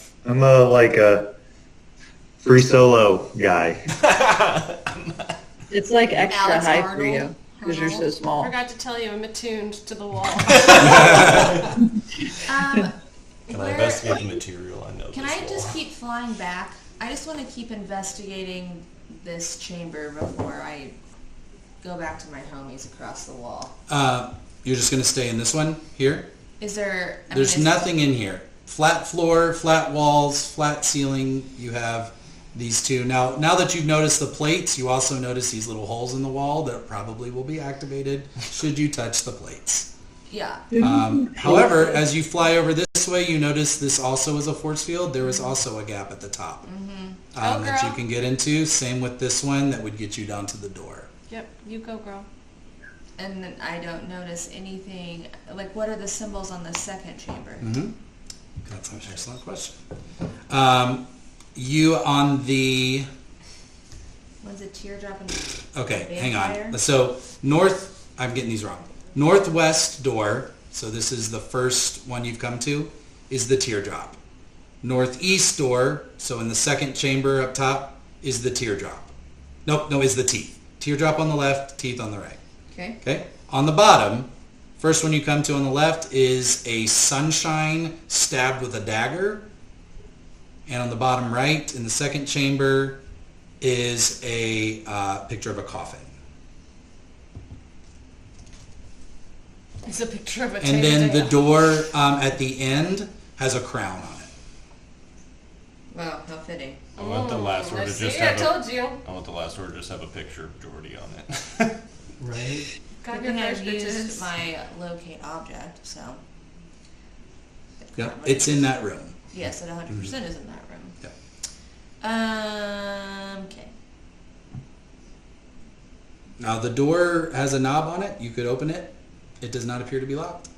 free solo guy. It's like extra Alex high for Arnold. you because you're so small. Forgot to tell you, I'm attuned to the wall. Can I investigate the material? I know. Can this I just wall. keep flying back? I just want to keep investigating this chamber before I go back to my homies across the wall. You're just going to stay in this one here? Is there... I mean, There's is- nothing in here. Flat floor, flat walls, flat ceiling. You have these 2. Now that you've noticed the plates, you also notice these little holes in the wall that probably will be activated should you touch the plates. Yeah. However, as you fly over this way, you notice this also is a force field. There is also a gap at the top that you girl. can get into. Same with this one that would get you down to the door. Yep, you go, girl. And then I don't notice anything... Like, what are the symbols on the second chamber? That's an excellent question. You on the... One's a teardrop and... Okay, hang Vampire? on. So north, I'm getting these wrong. Northwest door, so this is the first one you've come to, is the teardrop. Northeast door, so in the second chamber up top, is the teardrop. No, is the teeth. Teardrop on the left, teeth on the right. Okay. Okay? On the bottom, first one you come to on the left is a sunshine stabbed with a dagger. And on the bottom right, in the second chamber, is a picture of a coffin. It's a picture of a And then the tail. door at the end has a crown on it. Wow, how fitting. I want the last door to See, just I have told you. I want the last door to just have a picture of Jordy on it. Right? Got Good your thing I've first used bitches. my locate object, so... Yep, it's in that room. Yes, it 100% is in that room. Yep. Okay. Now the door has a knob on it. You could open it. It does not appear to be locked.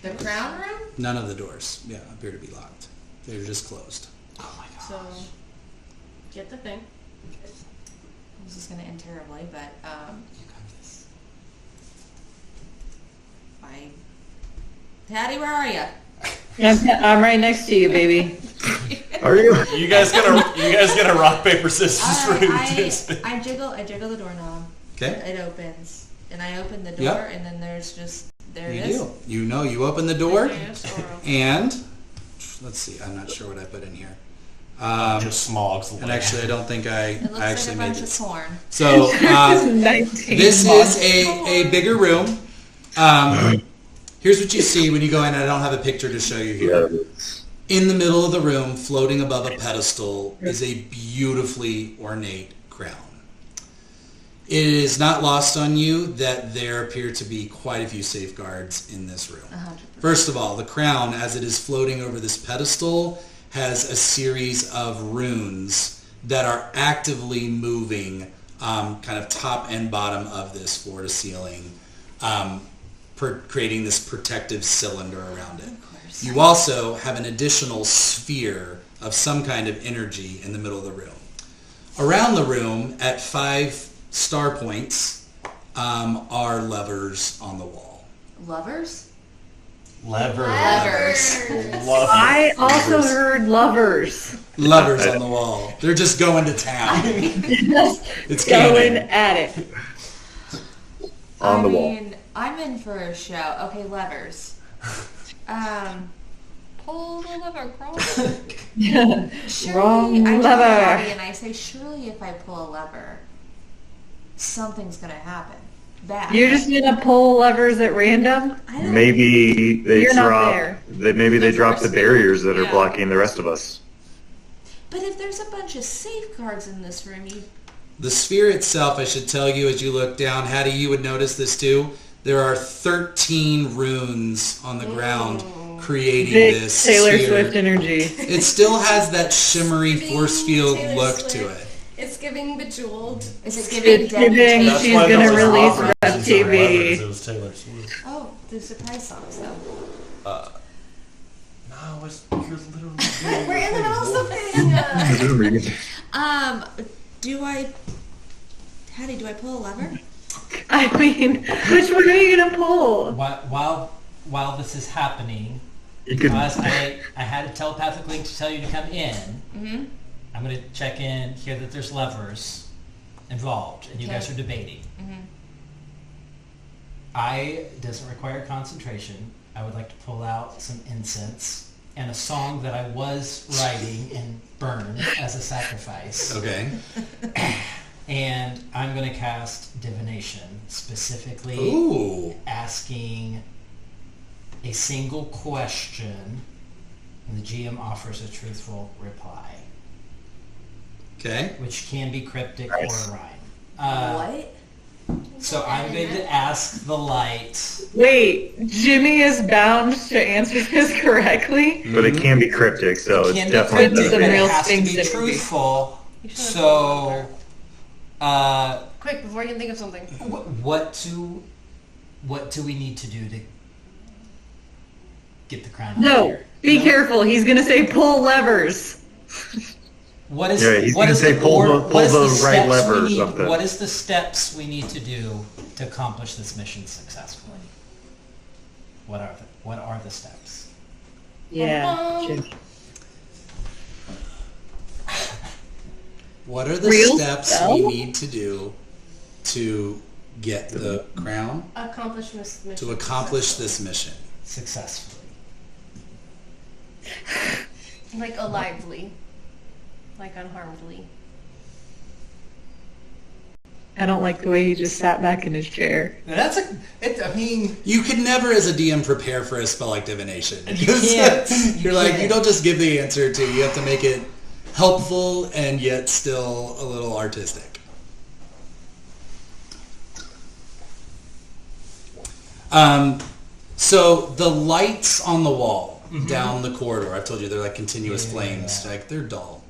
The crown room? None of the doors, appear to be locked. They're just closed. Oh my god. So, get the thing. This is going to end terribly, but, Patty, where are you? I'm right next to you, baby. Are you? You guys gonna rock paper scissors for who this? I jiggle the doorknob. Okay. It opens. And I open the door, Yep. and then there's just, there You it is. do. You open the door, Yes, or- and let's see. I'm not sure what I put in here. Just smogs the And way. actually, I don't think I It looks actually like a made bunch this. of corn. So 19 this months. is a bigger room. Here's what you see when you go in. I don't have a picture to show you here. In the middle of the room, floating above a pedestal, is a beautifully ornate crown. It is not lost on you that there appear to be quite a few safeguards in this room. 100%. First of all, the crown, as it is floating over this pedestal, has a series of runes that are actively moving kind of top and bottom of this floor to ceiling, creating this protective cylinder around it. You also have an additional sphere of some kind of energy in the middle of the room. Around the room, at 5 star points, are levers on the wall. Lovers? Levers. I also heard lovers. Lovers on the wall. They're just going to town. It's Going canon. at it. On the wall. I'm in for a show. Okay, levers. Pull the lever, girl. Surely, Wrong I lever. tell Bobby and I say, surely if I pull a lever, something's gonna happen. Bad. You're just gonna pull levers at random? I don't Maybe they You're not drop. there. Maybe they drop the barriers that are Yeah. blocking the rest of us. But if there's a bunch of safeguards in this room, The sphere itself, I should tell you as you look down, Hattie, you would notice this too. There are 13 runes on the ground creating Big this Taylor sphere. Swift energy. It still has that shimmery Giving force field Taylor look to Swift. it. It's giving Bejeweled. is it giving It's giving, Debbie? she's gonna release Rev TV. It was Taylor Swift. Oh, the surprise songs though. No, you're literally. We're in the middle of something. Hattie, do I pull a lever? I mean, which one are you gonna pull? While this is happening, You could. because I had a telepathic link to tell you to come in, Mm-hmm. I'm going to check in, hear that there's levers involved, and you guys are debating. Mm-hmm. Doesn't require concentration. I would like to pull out some incense and a song that I was writing and burn as a sacrifice. Okay. And I'm going to cast divination, specifically Ooh. asking a single question, and the GM offers a truthful reply, Okay. which can be cryptic Nice. or a rhyme. What? So I'm going to ask the light. Wait, Jimmy is bound to answer this correctly? But it can be cryptic, so It it's can be definitely. cryptic, Some but real it has to things be that would be- truthful. You should've So, Quick, before you can think of something. what do we need to do to get the crown? No, here? be careful. He's gonna say pull levers. What is Yeah, he's what gonna is say the pull or- the- what is pull the steps right we lever or need- something. What is the steps we need to do to accomplish this mission successfully? What are the steps? Yeah. Jimmy. What are the Real steps spell? we need to do to get the crown, Accomplish this mission. to accomplish this mission? Successfully. Like alively. Like unharmedly. I don't like the way he just sat back in his chair. Now I mean, You can never, as a DM, prepare for a spell like divination. You can't. You're like, you don't just give the answer to, you have to make it helpful and yet still a little artistic. So the lights on the wall down the corridor, I've told you they're like continuous flames, like they're dull.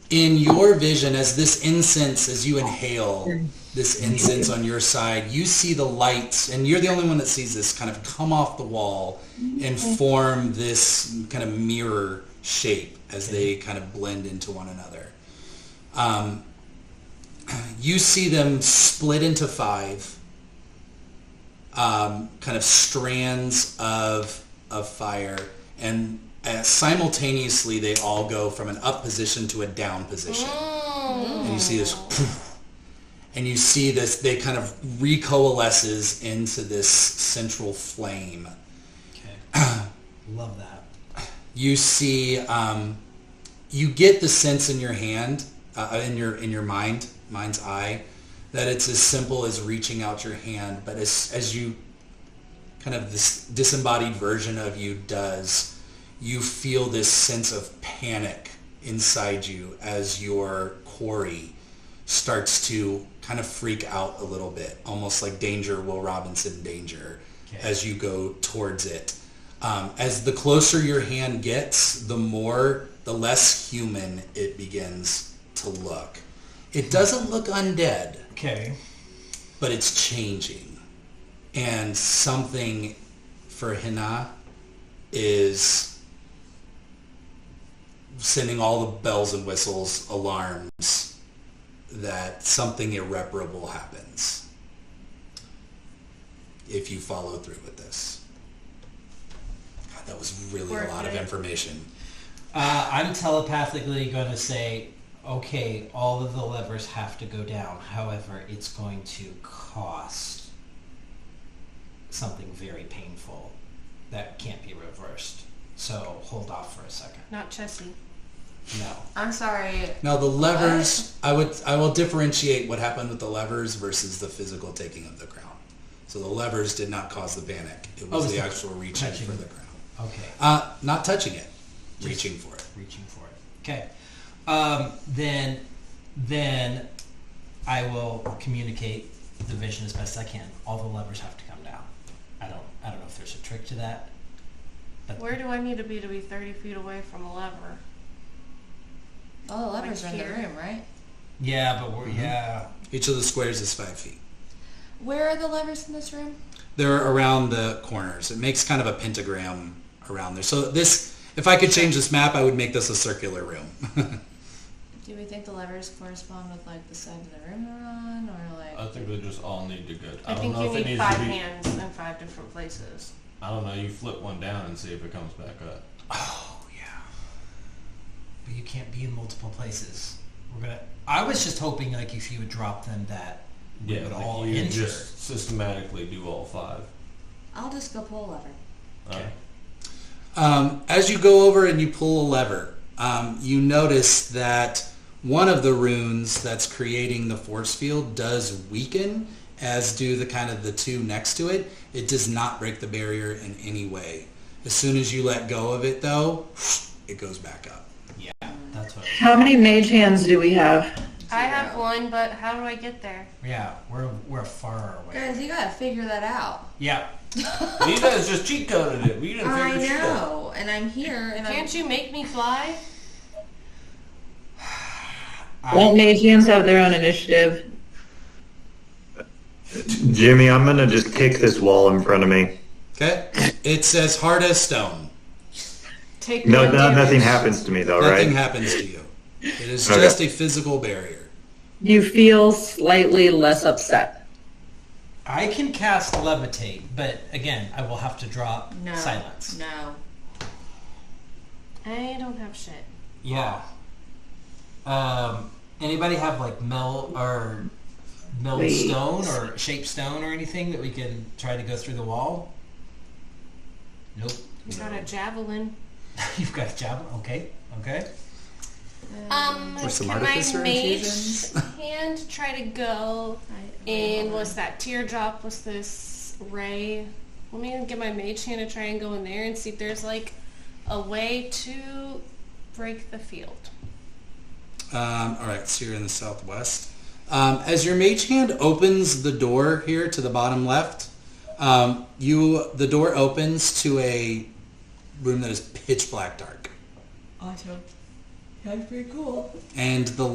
In your vision, as this incense, as you inhale this incense on your side, you see the lights, and you're the only one that sees this, kind of come off the wall and form this kind of mirror shape as they kind of blend into one another. You see them split into 5 kind of strands of fire, and simultaneously they all go from an up position to a down position. And you see this, and you see this, they kind of recoalesces into this central flame. okay. Love that. You see, you get the sense in your hand, in your mind's eye, that it's as simple as reaching out your hand, but as you kind of this disembodied version of you does, you feel this sense of panic inside you as your quarry starts to kind of freak out a little bit, almost like danger, Will Robinson danger, as you go towards it. As the closer your hand gets, the less human it begins to look. It doesn't look undead, Okay. but it's changing. And something for Hina is sending all the bells and whistles, alarms, that something irreparable happens if you follow through with this. that was really a lot of information. I'm telepathically going to say, okay, all of the levers have to go down. However, it's going to cost something very painful that can't be reversed. So hold off for a second. Not Chessie. No. I'm sorry. Now the levers, I will differentiate what happened with the levers versus the physical taking of the crown. So the levers did not cause the panic. It was the actual reaching for the crown. Okay. Not touching it, reaching for it. Reaching for it. Okay. Then I will communicate the vision as best I can. All the levers have to come down. I don't know if there's a trick to that. But Where do I need to be 30 feet away from a lever? All the levers are in the here. room, right? yeah, but we're Each of the squares is 5 feet. Where are the levers in this room? They're around the corners. It makes kind of a pentagram around there. So this, if I could change this map, I would make this a circular room. Do we think the levers correspond with like the side of the room they're on, or like? I think they just all need to go. I don't think know you if it need needs 5 to be. hands in 5 different places. I don't know. You flip one down and see if it comes back up. Oh yeah. But you can't be in multiple places. I was just hoping like if you would drop them that we would all like you enter. just systematically do all 5. I'll just go pull a lever. Okay. As you go over and you pull a lever, you notice that one of the runes that's creating the force field does weaken, as do the two next to it. It does not break the barrier in any way. As soon as you let go of it, though, it goes back up. Yeah, that's what. How many mage hands do we have? I have one, but how do I get there? Yeah, we're far away. Guys, you gotta figure that out. Yeah. You guys just cheat coded it. We didn't I figure shit out. know, and I'm here, and Can't you make me fly? Won't mage hands have their own initiative? Jimmy, I'm gonna just kick this wall in front of me. Okay? It's as hard as stone. Take No, one damage. nothing happens to me though, Nothing right? happens to you. It is Okay. just a physical barrier. You feel slightly less upset. I can cast levitate, but again, I will have to drop no, silence. no. I don't have shit. Yeah. Anybody have like milled Wait. stone or shaped stone or anything that we can try to go through the wall? Nope. You got a javelin. You've got a javelin. Okay. Or some can my artificer mage infusions? hand try to go in? Was that teardrop? Was this ray? Let me get my mage hand to try and go in there and see if there's like a way to break the field. Alright, so you're in the southwest. As your mage hand opens the door here to the bottom left, the door opens to a room that is pitch black dark. Awesome. That's pretty cool. And the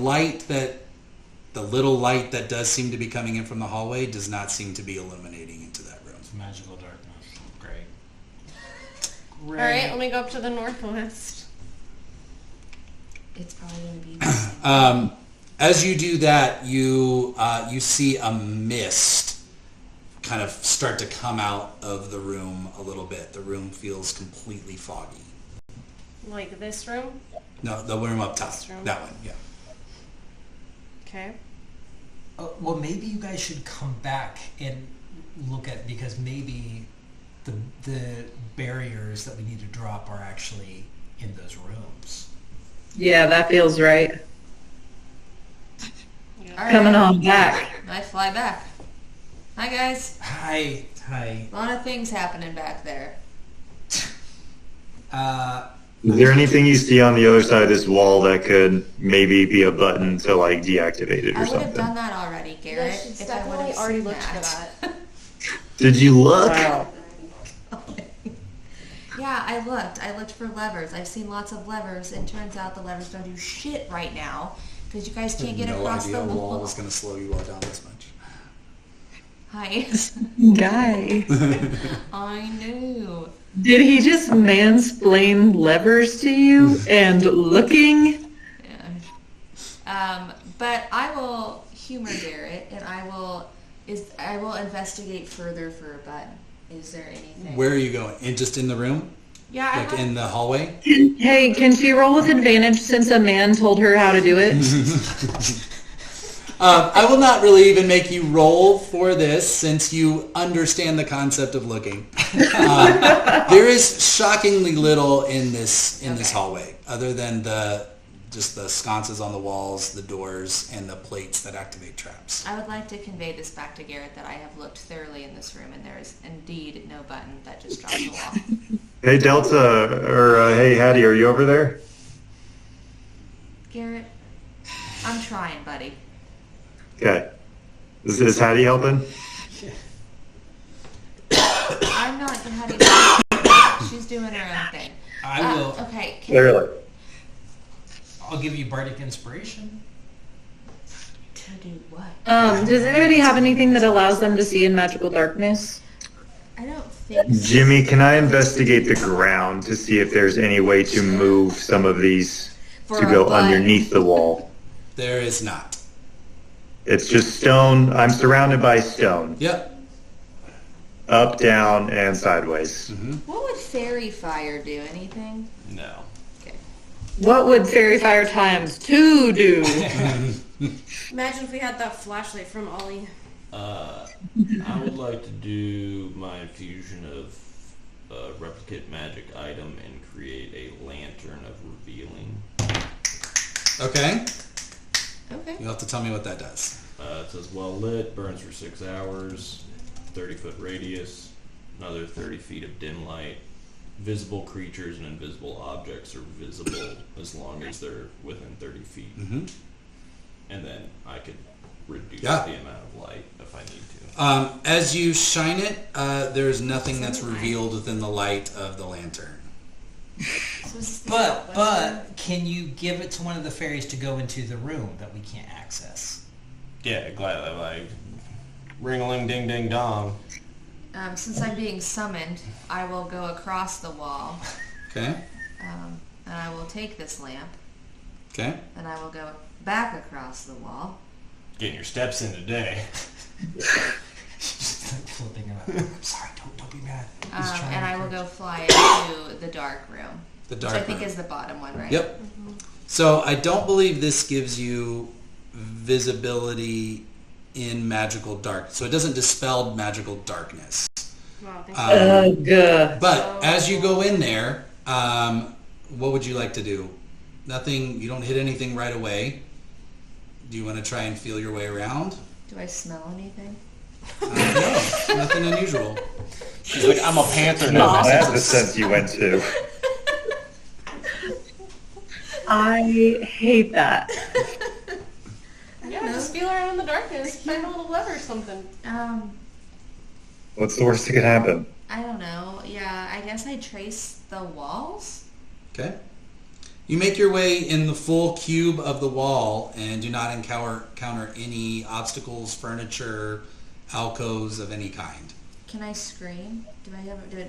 little light that does seem to be coming in from the hallway does not seem to be illuminating into that room. It's magical darkness. Great. All right, let me go up to the northwest. It's probably gonna be. As you do that, you see a mist kind of start to come out of the room a little bit. The room feels completely foggy. Like this room? No, the room up top. This room? That one, yeah. Okay. Well, maybe you guys should come back and look at, because maybe the barriers that we need to drop are actually in those rooms. Yeah, that feels right. All right. Coming on back. I fly back. Hi guys. Hi. A lot of things happening back there. Is there anything you see on the other side of this wall that could maybe be a button to like deactivate it or I would have something? done that already, Garrett. Yeah, she's if I would definitely have already seen looked for that. that. Did you look? Wow. Yeah, I looked for levers. I've seen lots of levers, and turns out the levers don't do shit right now because you guys can't get no across idea the a wall wall. was going to slow you all down this much. Hi. Guy. I knew. Did he just mansplain levers to you and looking? Yeah. But I will humor Garrett, and I will investigate further for a button. Is there anything? Where are you going? And just in the room? Yeah, I Like have, in the hallway? Hey, can she roll with advantage since a man told her how to do it? I will not really even make you roll for this since you understand the concept of looking. There is shockingly little in this hallway, other than just the sconces on the walls, the doors, and the plates that activate traps. I would like to convey this back to Garrett that I have looked thoroughly in this room and there is indeed no button that just drops the wall. Hey Delta, or hey Hattie, are you over there? Garrett, I'm trying, buddy. Okay. Is Hattie helping? I'm not having. She's doing her own thing. I will. Okay. Clearly. I'll give you bardic inspiration. To do what? Does anybody have anything that allows them to see in magical darkness? I don't think so. Jimmy, can I investigate the ground to see if there's any way to move some of these For to a go button. underneath the wall? There is not. It's just stone. I'm surrounded by stone. Yep. Up, down, and sideways. What would fairy fire do? Anything? No. Okay. What would fairy fire times 2 do? Imagine if we had that flashlight from Ollie. I would like to do my infusion of a replicate magic item and create a lantern of revealing. Okay. Okay. You'll have to tell me what that does. It says well lit, burns for 6 hours, 30-foot radius, another 30 feet of dim light. Visible creatures and invisible objects are visible as long as they're within 30 feet. And then I could reduce the amount of light if I need to. As you shine it, there's nothing that's revealed within the light of the lantern. But can you give it to one of the fairies to go into the room that we can't access? Yeah, gladly. Like, ring-a-ling-ding-ding-dong. Since I'm being summoned, I will go across the wall, Okay. and I will take this lamp, Okay. and I will go back across the wall. Getting your steps in today. Flipping around. I'm sorry, don't be mad. And I will go fly into the dark room, The which dark I think room. is the bottom one, right? Yep. So I don't believe this gives you visibility in magical dark. So it doesn't dispel magical darkness. Wow, thank you. Ugh. But as you go in there, what would you like to do? Nothing. You don't hit anything right away. Do you want to try and feel your way around? Do I smell anything? No, nothing unusual. She's like, I'm a panther No, now. that's the sense you went to. I hate that. Yeah, just feel around in the darkness. Find a little lever or something. What's the worst that could happen? I don't know. Yeah, I guess I trace the walls. Okay. You make your way in the full cube of the wall and do not encounter any obstacles, furniture, alcoves of any kind. Can I scream?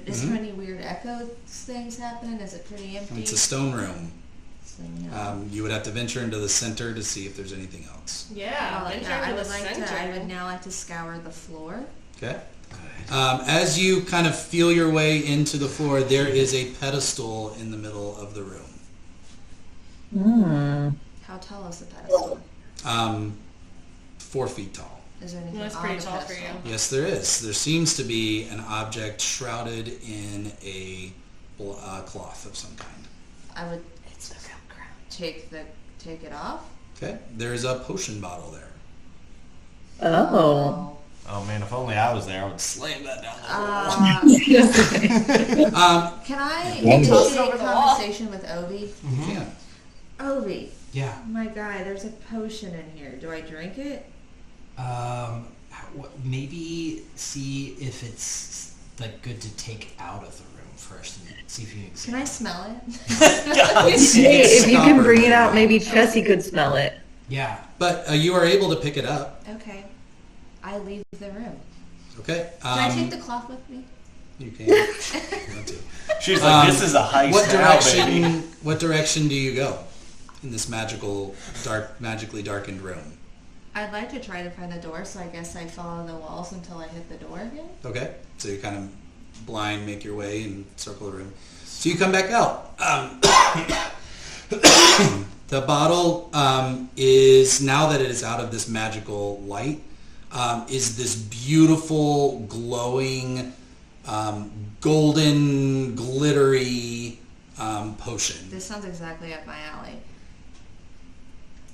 Is there any weird echo things happening? Is it pretty empty? It's a stone room. So, no. You would have to venture into the center to see if there's anything else. Yeah, Well, venture yeah, I into would the like center. to. I would now like to scour the floor. Okay. As you kind of feel your way into the floor, there is a pedestal in the middle of the room. How tall is the pedestal? 4 feet tall. Is there anything That's on pretty the tall for pedestal? you. Yes, there is. There seems to be an object shrouded in a cloth of some kind. I would take it off. Okay. There's a potion bottle there. Oh. Oh man, if only I was there, I would slam that down the Can I Wonderful. initiate a conversation with Ovi? Yeah. Ovi, Yeah. my guy, there's a potion in here. Do I drink it? Maybe see if it's like good to take out of the room first, and see if you can. Can I smell it? Hey, if you can bring it out, maybe Chessie could smell it. Yeah. But you are able to pick it up. Okay. I leave the room. Okay. Can I take the cloth with me? You can. If you want to. She's like, this is a heist What now, direction? baby. What direction do you go in this magically darkened room? I'd like to try to find the door, so I guess I follow the walls until I hit the door again. Okay. So you're kind of blind, make your way and circle the room. So you come back out. The bottle is, now that it is out of this magical light, is this beautiful, glowing, golden, glittery potion. This sounds exactly up my alley.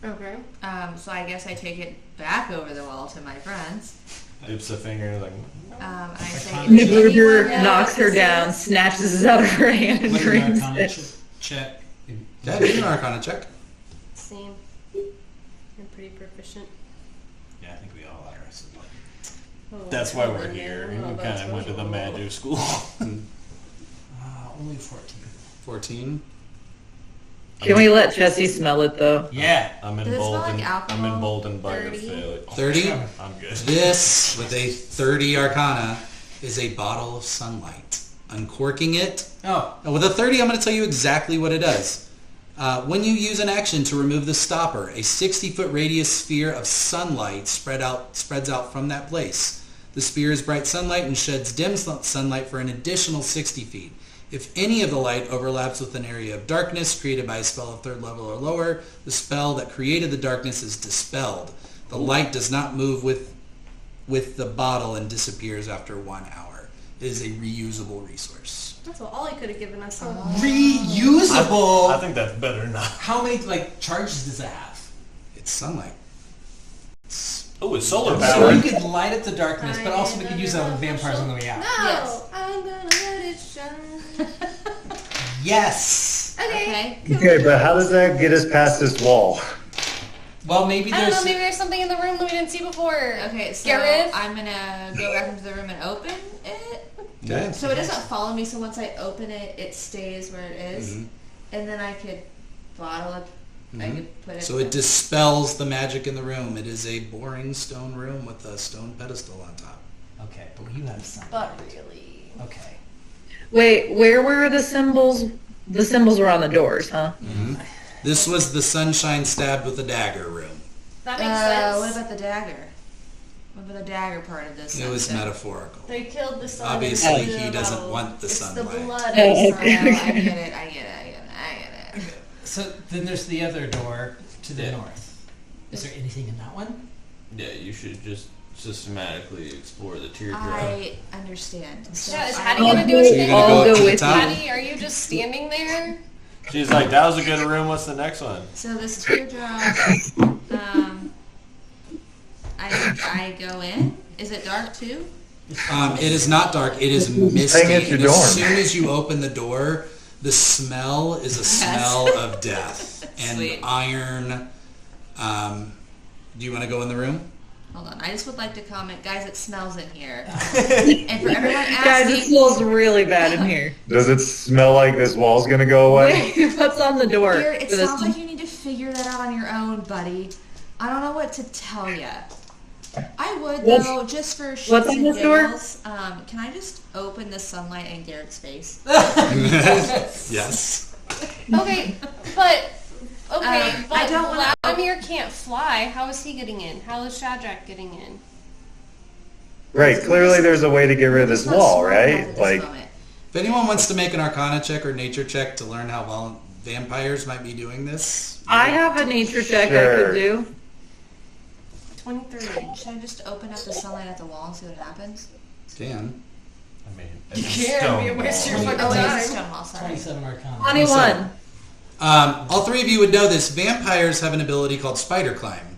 Okay. So I guess I take it back over the wall to my friends. Dips a finger like. And I say, Magruder anyone knocks her notices- down, snatches it out of her hand, and What an drinks Arcana it. check. Yeah, do an Arcana check. Same. I'm pretty proficient. Yeah, I think we all are. So Oh, That's why we're yeah, here. well, We that's kind of went to the what- magic school. only 14. 14. Can we let Jesse smell it though? Yeah. I'm Does it smell like emboldened. I'm alcohol? emboldened by your 30? failure. 30? I'm good. This, with a 30 Arcana, is a bottle of sunlight. Uncorking it. Oh, Now, with a 30, I'm going to tell you exactly what it does. When you use an action to remove the stopper, a 60-foot radius sphere of sunlight spreads out from that place. The sphere is bright sunlight and sheds dim sunlight for an additional 60 feet. If any of the light overlaps with an area of darkness created by a spell of 3rd level or lower, the spell that created the darkness is dispelled. The light does not move with the bottle and disappears after 1 hour. It is a reusable resource. That's what Ollie could have given us. reusable. I think that's better than not. How many charges does it have? It's sunlight. Oh, it's solar So powered. we could light up the darkness, but also we could use it on the vampires on the way out. No, Yes. I'm gonna let it shine. Yes. Okay. Okay. Okay, but how does that get us past this wall? Well, maybe I don't there's. know. Maybe there's something in the room that we didn't see before. Okay, so Gareth? I'm gonna go back into the room and open it. Okay. So it doesn't follow me, so once I open it, it stays where it is. Mhm. And then I could bottle it. I could put it... So it dispels the magic in the room. It is a boring stone room with a stone pedestal on top. Okay, but you have some. But really. Okay. Wait, where were the symbols? The symbols were on the doors, huh? This was the sunshine stabbed with a dagger room. That makes sense. What about the dagger? What about the dagger part of this? It was then? metaphorical. They killed the sun. Obviously, and put it he in a doesn't bottle. want the it's sunlight. the blood of Oh, the sun. okay. I get it. I get it. So then there's the other door to the north. Is there anything in that one? Yeah, you should just systematically explore the teardrop. I understand. So Yeah, is I- Hattie gonna do it So you're today? gonna I'll go up go to the with top? Hattie, are you just standing there? She's like, that was a good room. What's the next one? So this teardrop, I go in. Is it dark too? It is not dark. It is misty. Hang at your And as dorm. soon as you open the door, the smell is a smell of death and Sweet. iron. Do you want to go in the room? Hold on. I just would like to comment, guys. It smells in here. And for everyone Guys, it asking, smells really bad in here. Does it smell like this wall's gonna go away? Wait, what's on the door? Garrett, it for this sounds one? like you need to figure that out on your own, buddy. I don't know what to tell you. I would What's- though, just for shits what's on and this door? giggles. Can I just open the sunlight in Garrett's face? Yes. Okay, but okay, I but don't wanna- Vladimir can't fly. How is he getting in? How is Shadrach getting in? Right, clearly there's a way to get rid of this It's not wall, smart enough right? at this Like, moment. If anyone wants to make an Arcana check or Nature check to learn how vampires might be doing this, I have a nature check I Sure. could do. 23. Should I just open up the sunlight at the wall and see what happens? can. I mean, You it's a can't stone be a waste wall. your fucking Oh, it is a time. stone wall, sorry. 27 Arcana. 21. All three of you would know this. Vampires have an ability called spider climb,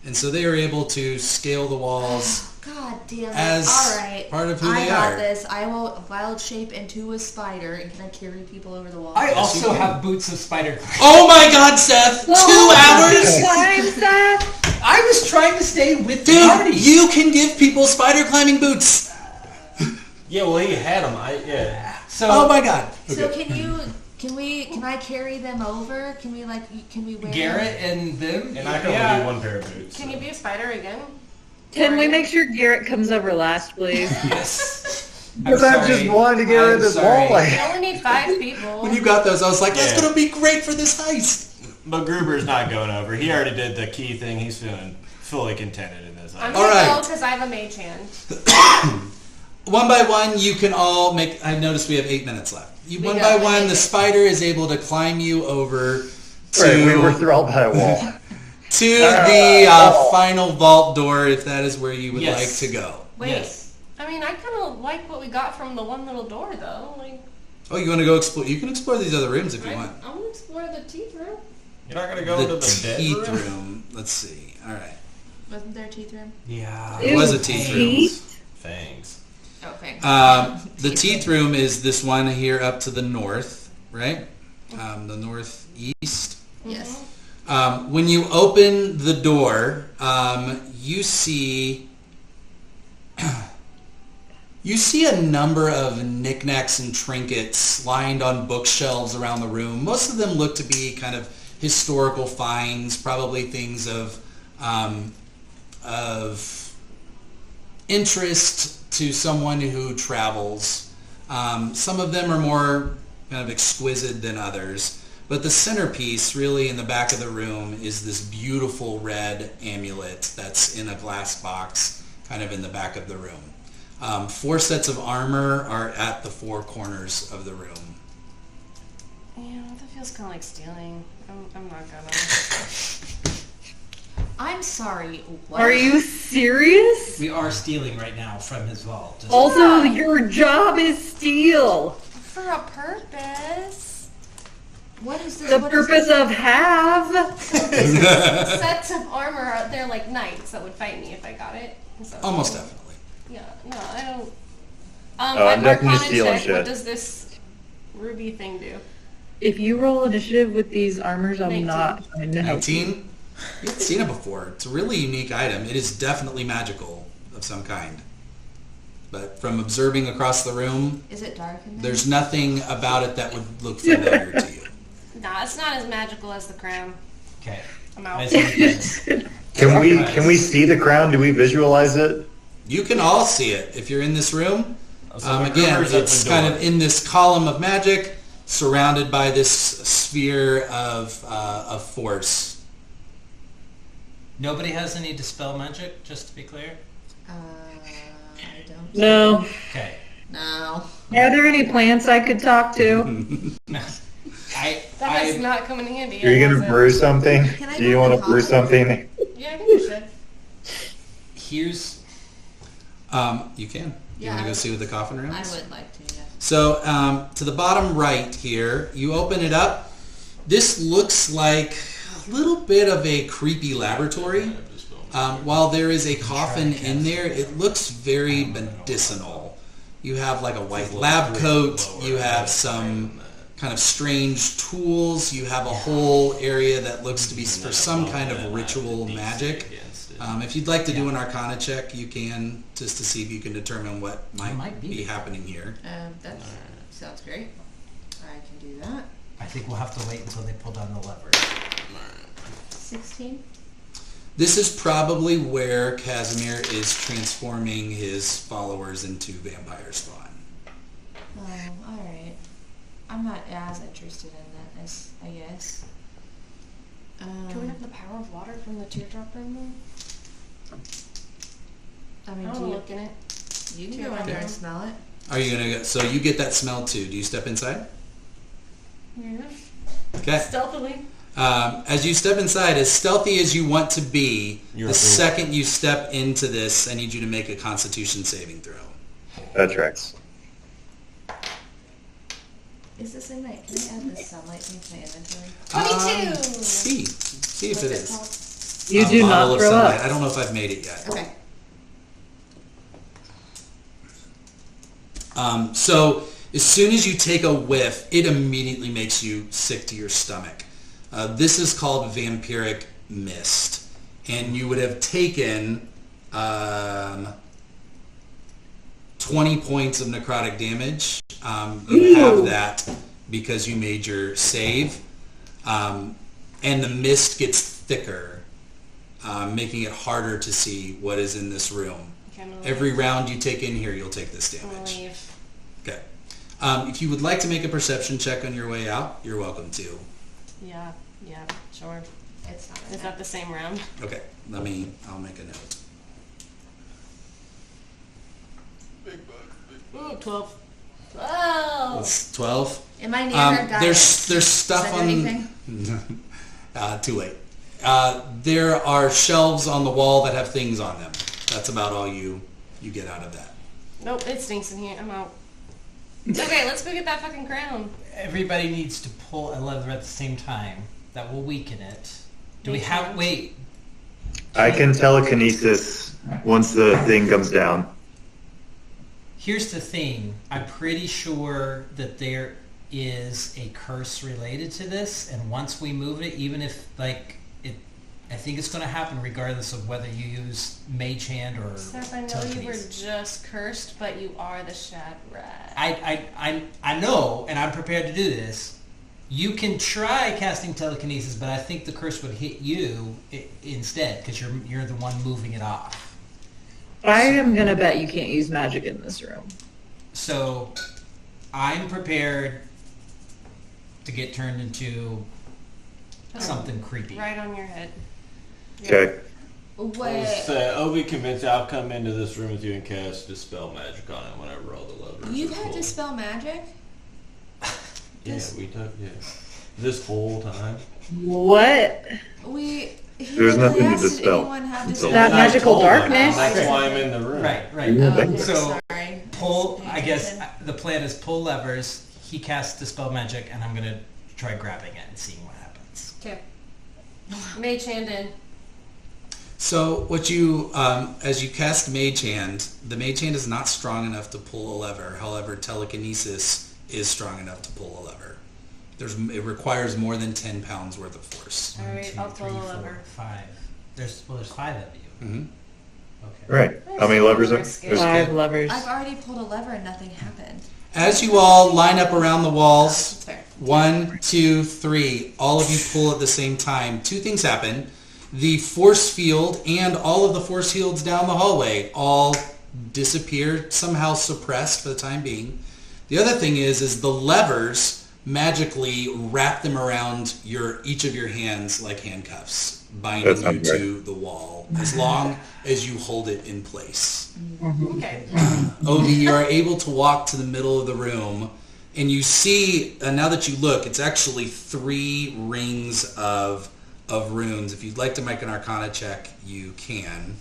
and so they are able to scale the walls God damn it. as Alright. part of who I they got are. this. I will wild shape into a spider and can I carry people over the wall? I you also can. have boots of spider climb. Oh my God, Seth! 2 hours, Times that? I was trying to stay with the dude. party. You can give people spider climbing boots. Yeah, well, he had them. Yeah. So Oh my God. So Okay. can I carry them over? Can we wear Garrett and them. And I can only do one pair of boots. Can you be a spider again? Can we make sure Garrett comes over last, please? Yes. because I'm just wanting to get rid of this wall. We Like, only need 5 people. When you got those, I was like, that's Yeah. gonna be great for this heist. But Gruber's not going over. He already did the key thing. He's feeling fully contented in this. I'm All gonna right. go because I have a mage hand. One by one, you can all make... I noticed we have 8 minutes left. One got by one, it. the spider is able to climb you over to... Right, we were through all by a wall. to the final vault door, if that is where you would Yes. like to go. Wait. Yes. I mean, I kind of like what we got from the one little door, though. Like, Oh, you want to go explore? You can explore these other rooms if you I want. want to explore the teeth room. You're not gonna go into the dead teeth room? room. Let's see. All right. Wasn't there a teeth room? Yeah. It was a teeth room. Teeth? Fangs. Oh, thanks. The teeth room is this one here up to the north, right? The northeast. Yes. When you open the door, you see a number of knickknacks and trinkets lined on bookshelves around the room. Most of them look to be kind of historical finds, probably things of interest to someone who travels. Some of them are more kind of exquisite than others. But the centerpiece, really, in the back of the room is this beautiful red amulet that's in a glass box, kind of in the back of the room. 4 sets of armor are at the 4 corners of the room. Yeah, that feels kind of like stealing. I'm not gonna. I'm sorry. What? Are you serious? We are stealing right now from his vault. Just- Also, your job is steal. For a purpose. What is this? The What is purpose this? of have. Sets of armor, they're like knights that would fight me if I got it. So, Almost definitely. Yeah, no, I don't. I'm definitely Arcana stealing check, shit. What does this ruby thing do? If you roll initiative with these armors, I'm 19. not going to help you. 19? You've seen it before. It's a really unique item. It is definitely magical of some kind. But from observing across the room, Is it dark in there? there's nothing about it that would look familiar to you. Nah, it's not as magical as the crown. Okay. I'm out. I see. Can we see the crown? Do we visualize it? You can all see it if you're in this room. So the Again, Hoover's at it's the kind door. of in this column of magic, surrounded by this sphere of force. Nobody has any dispel magic, just to be clear? I don't. No. Okay. No. Are there any plants I could talk to? That does not come in handy. Are you does gonna it? brew something? Can I Do you go want to to the brew hospital? something? Yeah, I think you should. Here's... You can. You Yeah, want to I go would- see what the coffin room I is? would like to, yes. So to the bottom right here, you open it up. This looks like a little bit of a creepy laboratory. While there is a coffin in there, it looks very medicinal. You have like a white lab coat. You have some kind of strange tools. You have a whole area that looks to be for some kind of ritual magic. If you'd like to do an Arcana check, you can, just to see if you can determine what might be happening here. That sounds great. I can do that. I think we'll have to wait until they pull down the lever. 16. This is probably where Kazamir is transforming his followers into vampire spawn. Oh, alright. I'm not as interested in that, I guess. Do we have the power of water from the teardrop room though? I mean, I do want to you, look in it. you can do go I in there know? and smell it? Are you gonna go? So you get that smell too. Do you step inside? Yeah. Okay. Stealthily. As you step inside, as stealthy as you want to be, You're the a fool. second you step into this, I need you to make a Constitution saving throw. That tracks. Is this in my, can I add the sunlight thing to my inventory? 22! See if it What's is. called? You do Bottle not of throw sunlight. up. I don't know if I've made it yet. Okay. So as soon as you take a whiff, it immediately makes you sick to your stomach. This is called vampiric mist, and you would have taken 20 points of necrotic damage. You have that because you made your save, and the mist gets thicker, making it harder to see what is in this room. Okay, I'm gonna Every leave. round you take in here, you'll take this I'm gonna damage. leave. Okay. If you would like to make a perception check on your way out, you're welcome to. Yeah, sure. It's not Is that the same round? Okay, I'll make a note. Big bug. Ooh, 12. 12. It's 12. Am I near her guidance? There's stuff Does that do anything? Too late. There are shelves on the wall that have things on them. That's about all you get out of that. Nope, it stinks in here. I'm out. Okay, let's go get that fucking crown. Everybody needs to pull a lever at the same time. That will weaken it. Do we have... Wait. I can telekinesis once the thing comes down. Here's the thing. I'm pretty sure that there is a curse related to this, and once we move it, even if, like, I think it's going to happen regardless of whether you use Mage Hand or Steph, I know you were just cursed, but you are the Shad Rat. I know, and I'm prepared to do this. You can try casting telekinesis, but I think the curse would hit you instead, because you're the one moving it off. I am gonna bet you can't use magic in this room. So, I'm prepared to get turned into something creepy. Right on your head. Okay. Wait. Ovi convinced I'll come into this room with you and cast Dispel Magic on it whenever all the levers You've are had pulled. Dispel Magic? Yeah, we took this whole time. What? There's nothing to dispel. That magical darkness? That's why I'm in the room. Right. Oh, So, sorry. pull, I guess the plan is pull levers, he casts Dispel Magic, and I'm going to try grabbing it and seeing what happens. Okay. Mage Hand in. So what you, as you cast Mage Hand, the Mage Hand is not strong enough to pull a lever. However, telekinesis is strong enough to pull a lever. It requires more than 10 pounds worth of force. All right, 1, 2, I'll pull 3, a 4, lever. 5. There's 5 of you. Mm-hmm. Okay. Right. How many levers are there? 5 levers. I've already pulled a lever and nothing happened. As you all line up around the walls, That's fair. 1, 2, 3, all of you pull at the same time. 2 things happen. The force field and all of the force fields down the hallway all disappear, somehow suppressed for the time being. The other thing is the levers magically wrap them around each of your hands like handcuffs, binding you to the wall as long as you hold it in place. Okay. Ovi, you are able to walk to the middle of the room, and you see, now that you look, it's actually 3 rings of runes. If you'd like to make an Arcana check, you can.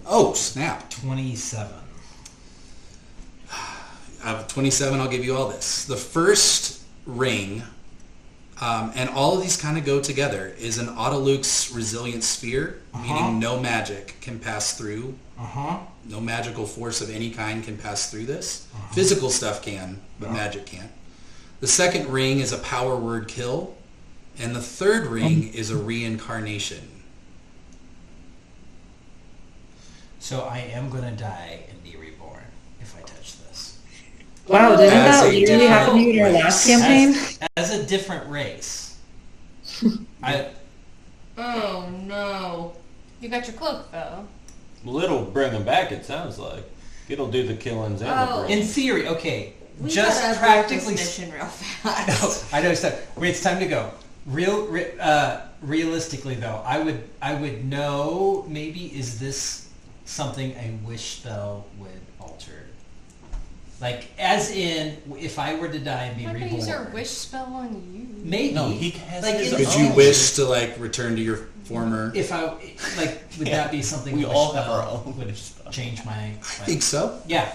Oh, snap. 27. Out of 27, I'll give you all this. The first ring, and all of these kind of go together, is an Autoluke's Resilient Sphere, meaning no magic can pass through. No magical force of any kind can pass through this. Physical stuff can, but magic can't. The second ring is a Power Word Kill, and the third ring is a Reincarnation. So I am going to die and be reborn if I touch this. Wow, didn't As that a literally happen to you in our different last campaign? As a different race. Oh no. You got your cloak, though. Well, it'll bring them back, it sounds like. It'll do the killings and Oh. the bringing. In theory, okay, We just gotta practically... abort this mission real fast. I know, wait, it's time to go. Realistically, though, I would know, maybe, is this something a wish spell would alter? Like, as in, if I were to die and be I'm not reborn. gonna use our wish spell on you. Maybe. No, he has like, his in Could you own. wish to return to your former? If I, would that be something We a wish all have spell our own would wish spell. change my... I think so. Yeah.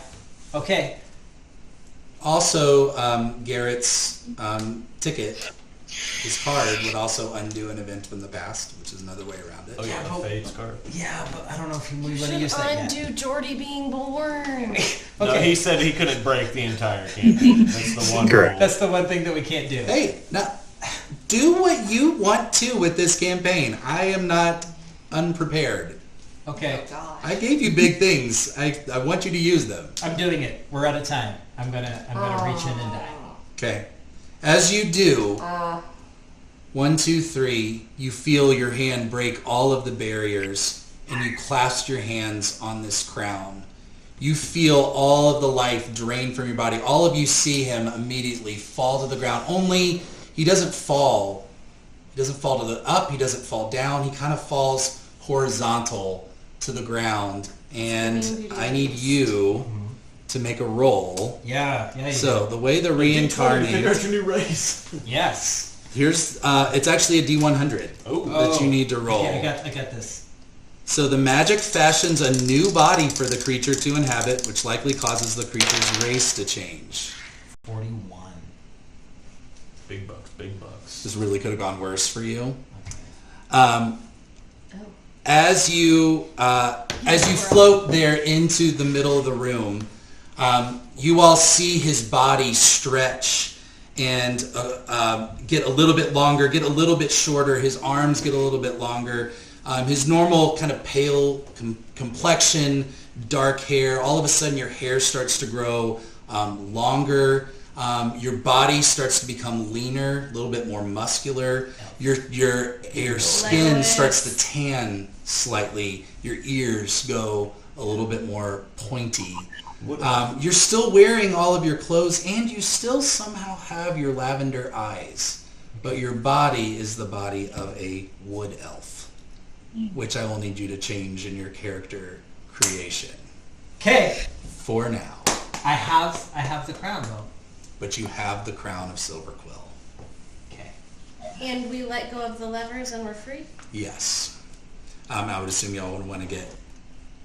Okay. Also, Garrett's ticket, his card, would also undo an event from the past, which is another way around it. Oh yeah, the but- Fates card. Yeah, but I don't know if we want to Should use that yet. undo Jordy being born. No, he said he couldn't break the entire campaign. That's the one Correct. rule. That's the one thing that we can't do. Hey, now, do what you want to with this campaign. I am not unprepared. Okay. Oh god. I gave you big things. I want you to use them. I'm doing it. We're out of time. I'm gonna reach in and die. Okay. As you do, 1, 2, 3, you feel your hand break all of the barriers, and you clasp your hands on this crown. You feel all of the life drain from your body. All of you see him immediately fall to the ground. Only he doesn't fall doesn't fall to the up. He doesn't fall down. He kind of falls horizontal to the ground. And I need you to make a roll. Yeah. So the way the reincarnate. your new race. Yes. Here's it's actually a D100 that you need to roll. Okay, I got this. So the magic fashions a new body for the creature to inhabit, which likely causes the creature's race to change. 41. Big bucks. This really could have gone worse for you. Okay. As you float there into the middle of the room, you all see his body stretch and get a little bit longer, get a little bit shorter. His arms get a little bit longer. His normal kind of pale complexion, dark hair. All of a sudden, your hair starts to grow longer. Your body starts to become leaner, a little bit more muscular. Your skin starts to tan slightly. Your ears go a little bit more pointy. You're still wearing all of your clothes, and you still somehow have your lavender eyes, but your body is the body of a wood elf, which I will need you to change in your character creation. Okay. For now. I have the crown though. But you have the crown of Silver Quill. Okay. And we let go of the levers and we're free? Yes. I would assume y'all would want to get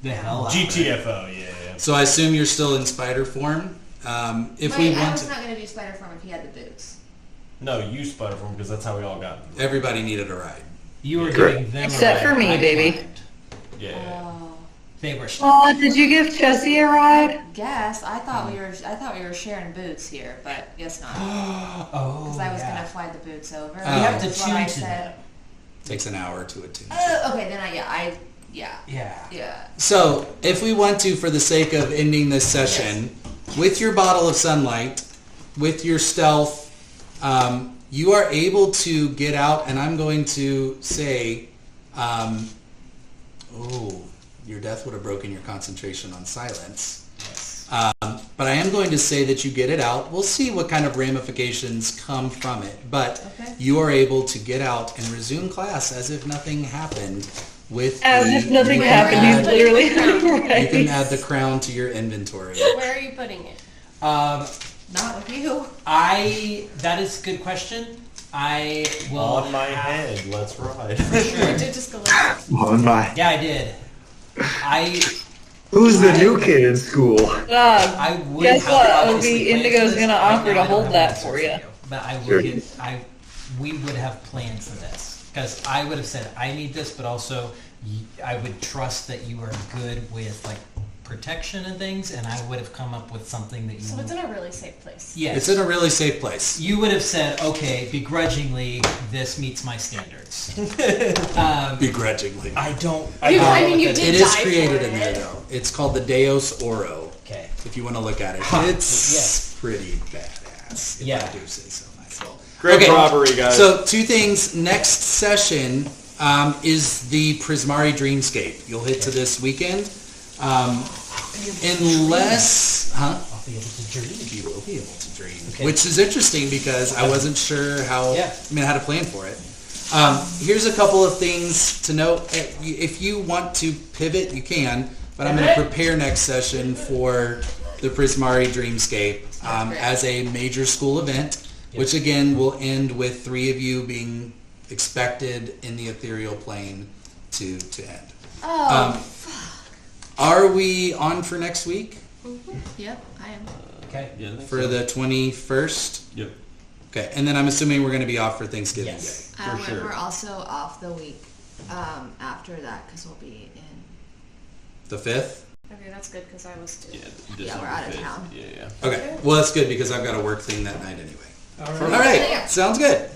The hell out. GTFO, yeah. So I assume you're still in spider form. If we Wait, I want was to, not going to do spider form if he had the boots. No, you spider form because that's how we all got. everybody needed a ride. You were Correct. giving them Except a ride. for me, I baby. climbed. Yeah. They were. Oh, did you give Chessie a ride? Guess I thought we were sharing boots here, but guess not. Oh, Because I was yeah. gonna fly the boots over. We have to Is what I tune to said. them. Takes an hour to attune. Okay, then yeah. Yeah. So, if we want to, for the sake of ending this session, with your bottle of sunlight, with your stealth, you are able to get out, and I'm going to say, your death would have broken your concentration on silence. Yes. But I am going to say that you get it out. We'll see what kind of ramifications come from it. But you are able to get out and resume class as if nothing happened. As if nothing happened, he's literally You can add the crown to your inventory. Where are you putting it? Not with you. That is a good question. I will. On my head, let's ride. You did just go like On my. Yeah, I did. Who's the new kid in school? I would Guess have what, obviously Obi? planned Indigo's for this, gonna but right offer now to I don't hold have that an answer for ya. But I Sure. would we would have planned for this. Because I would have said, I need this, but also I would trust that you are good with like protection and things, and I would have come up with something that you So it's in a really safe place. Yes. It's in a really safe place. You would have said, okay, begrudgingly, this meets my standards. Begrudgingly. I don't. I mean, you did It is die created for in there, it. though. It's called the Deus Oro, Okay. if you want to look at it. Huh. It's Yes. pretty badass, if Yeah. I do say so myself. Great robbery, guys. So, two things. Next session is the Prismari Dreamscape. You'll hit to this weekend. Unless... Huh? I'll be able to dream. You will be able to dream. Okay. Which is interesting because I wasn't sure how to plan for it. Here's a couple of things to note. If you want to pivot, you can, but I'm going to prepare next session for the Prismari Dreamscape as a major school event, which again will end with 3 of you being expected in the ethereal plane to end. Are we on for next week? Yep, I am. Okay. Yeah, I think For so. the 21st? Yep. Okay, and then I'm assuming we're going to be off for Thanksgiving Yes. Day. For sure. We're also off the week after that because we'll be in. The 5th? Okay, that's good because I was too. Yeah, we're out of town. Yeah. Okay, well that's good because I've got a work thing that night anyway. All All right, sounds good.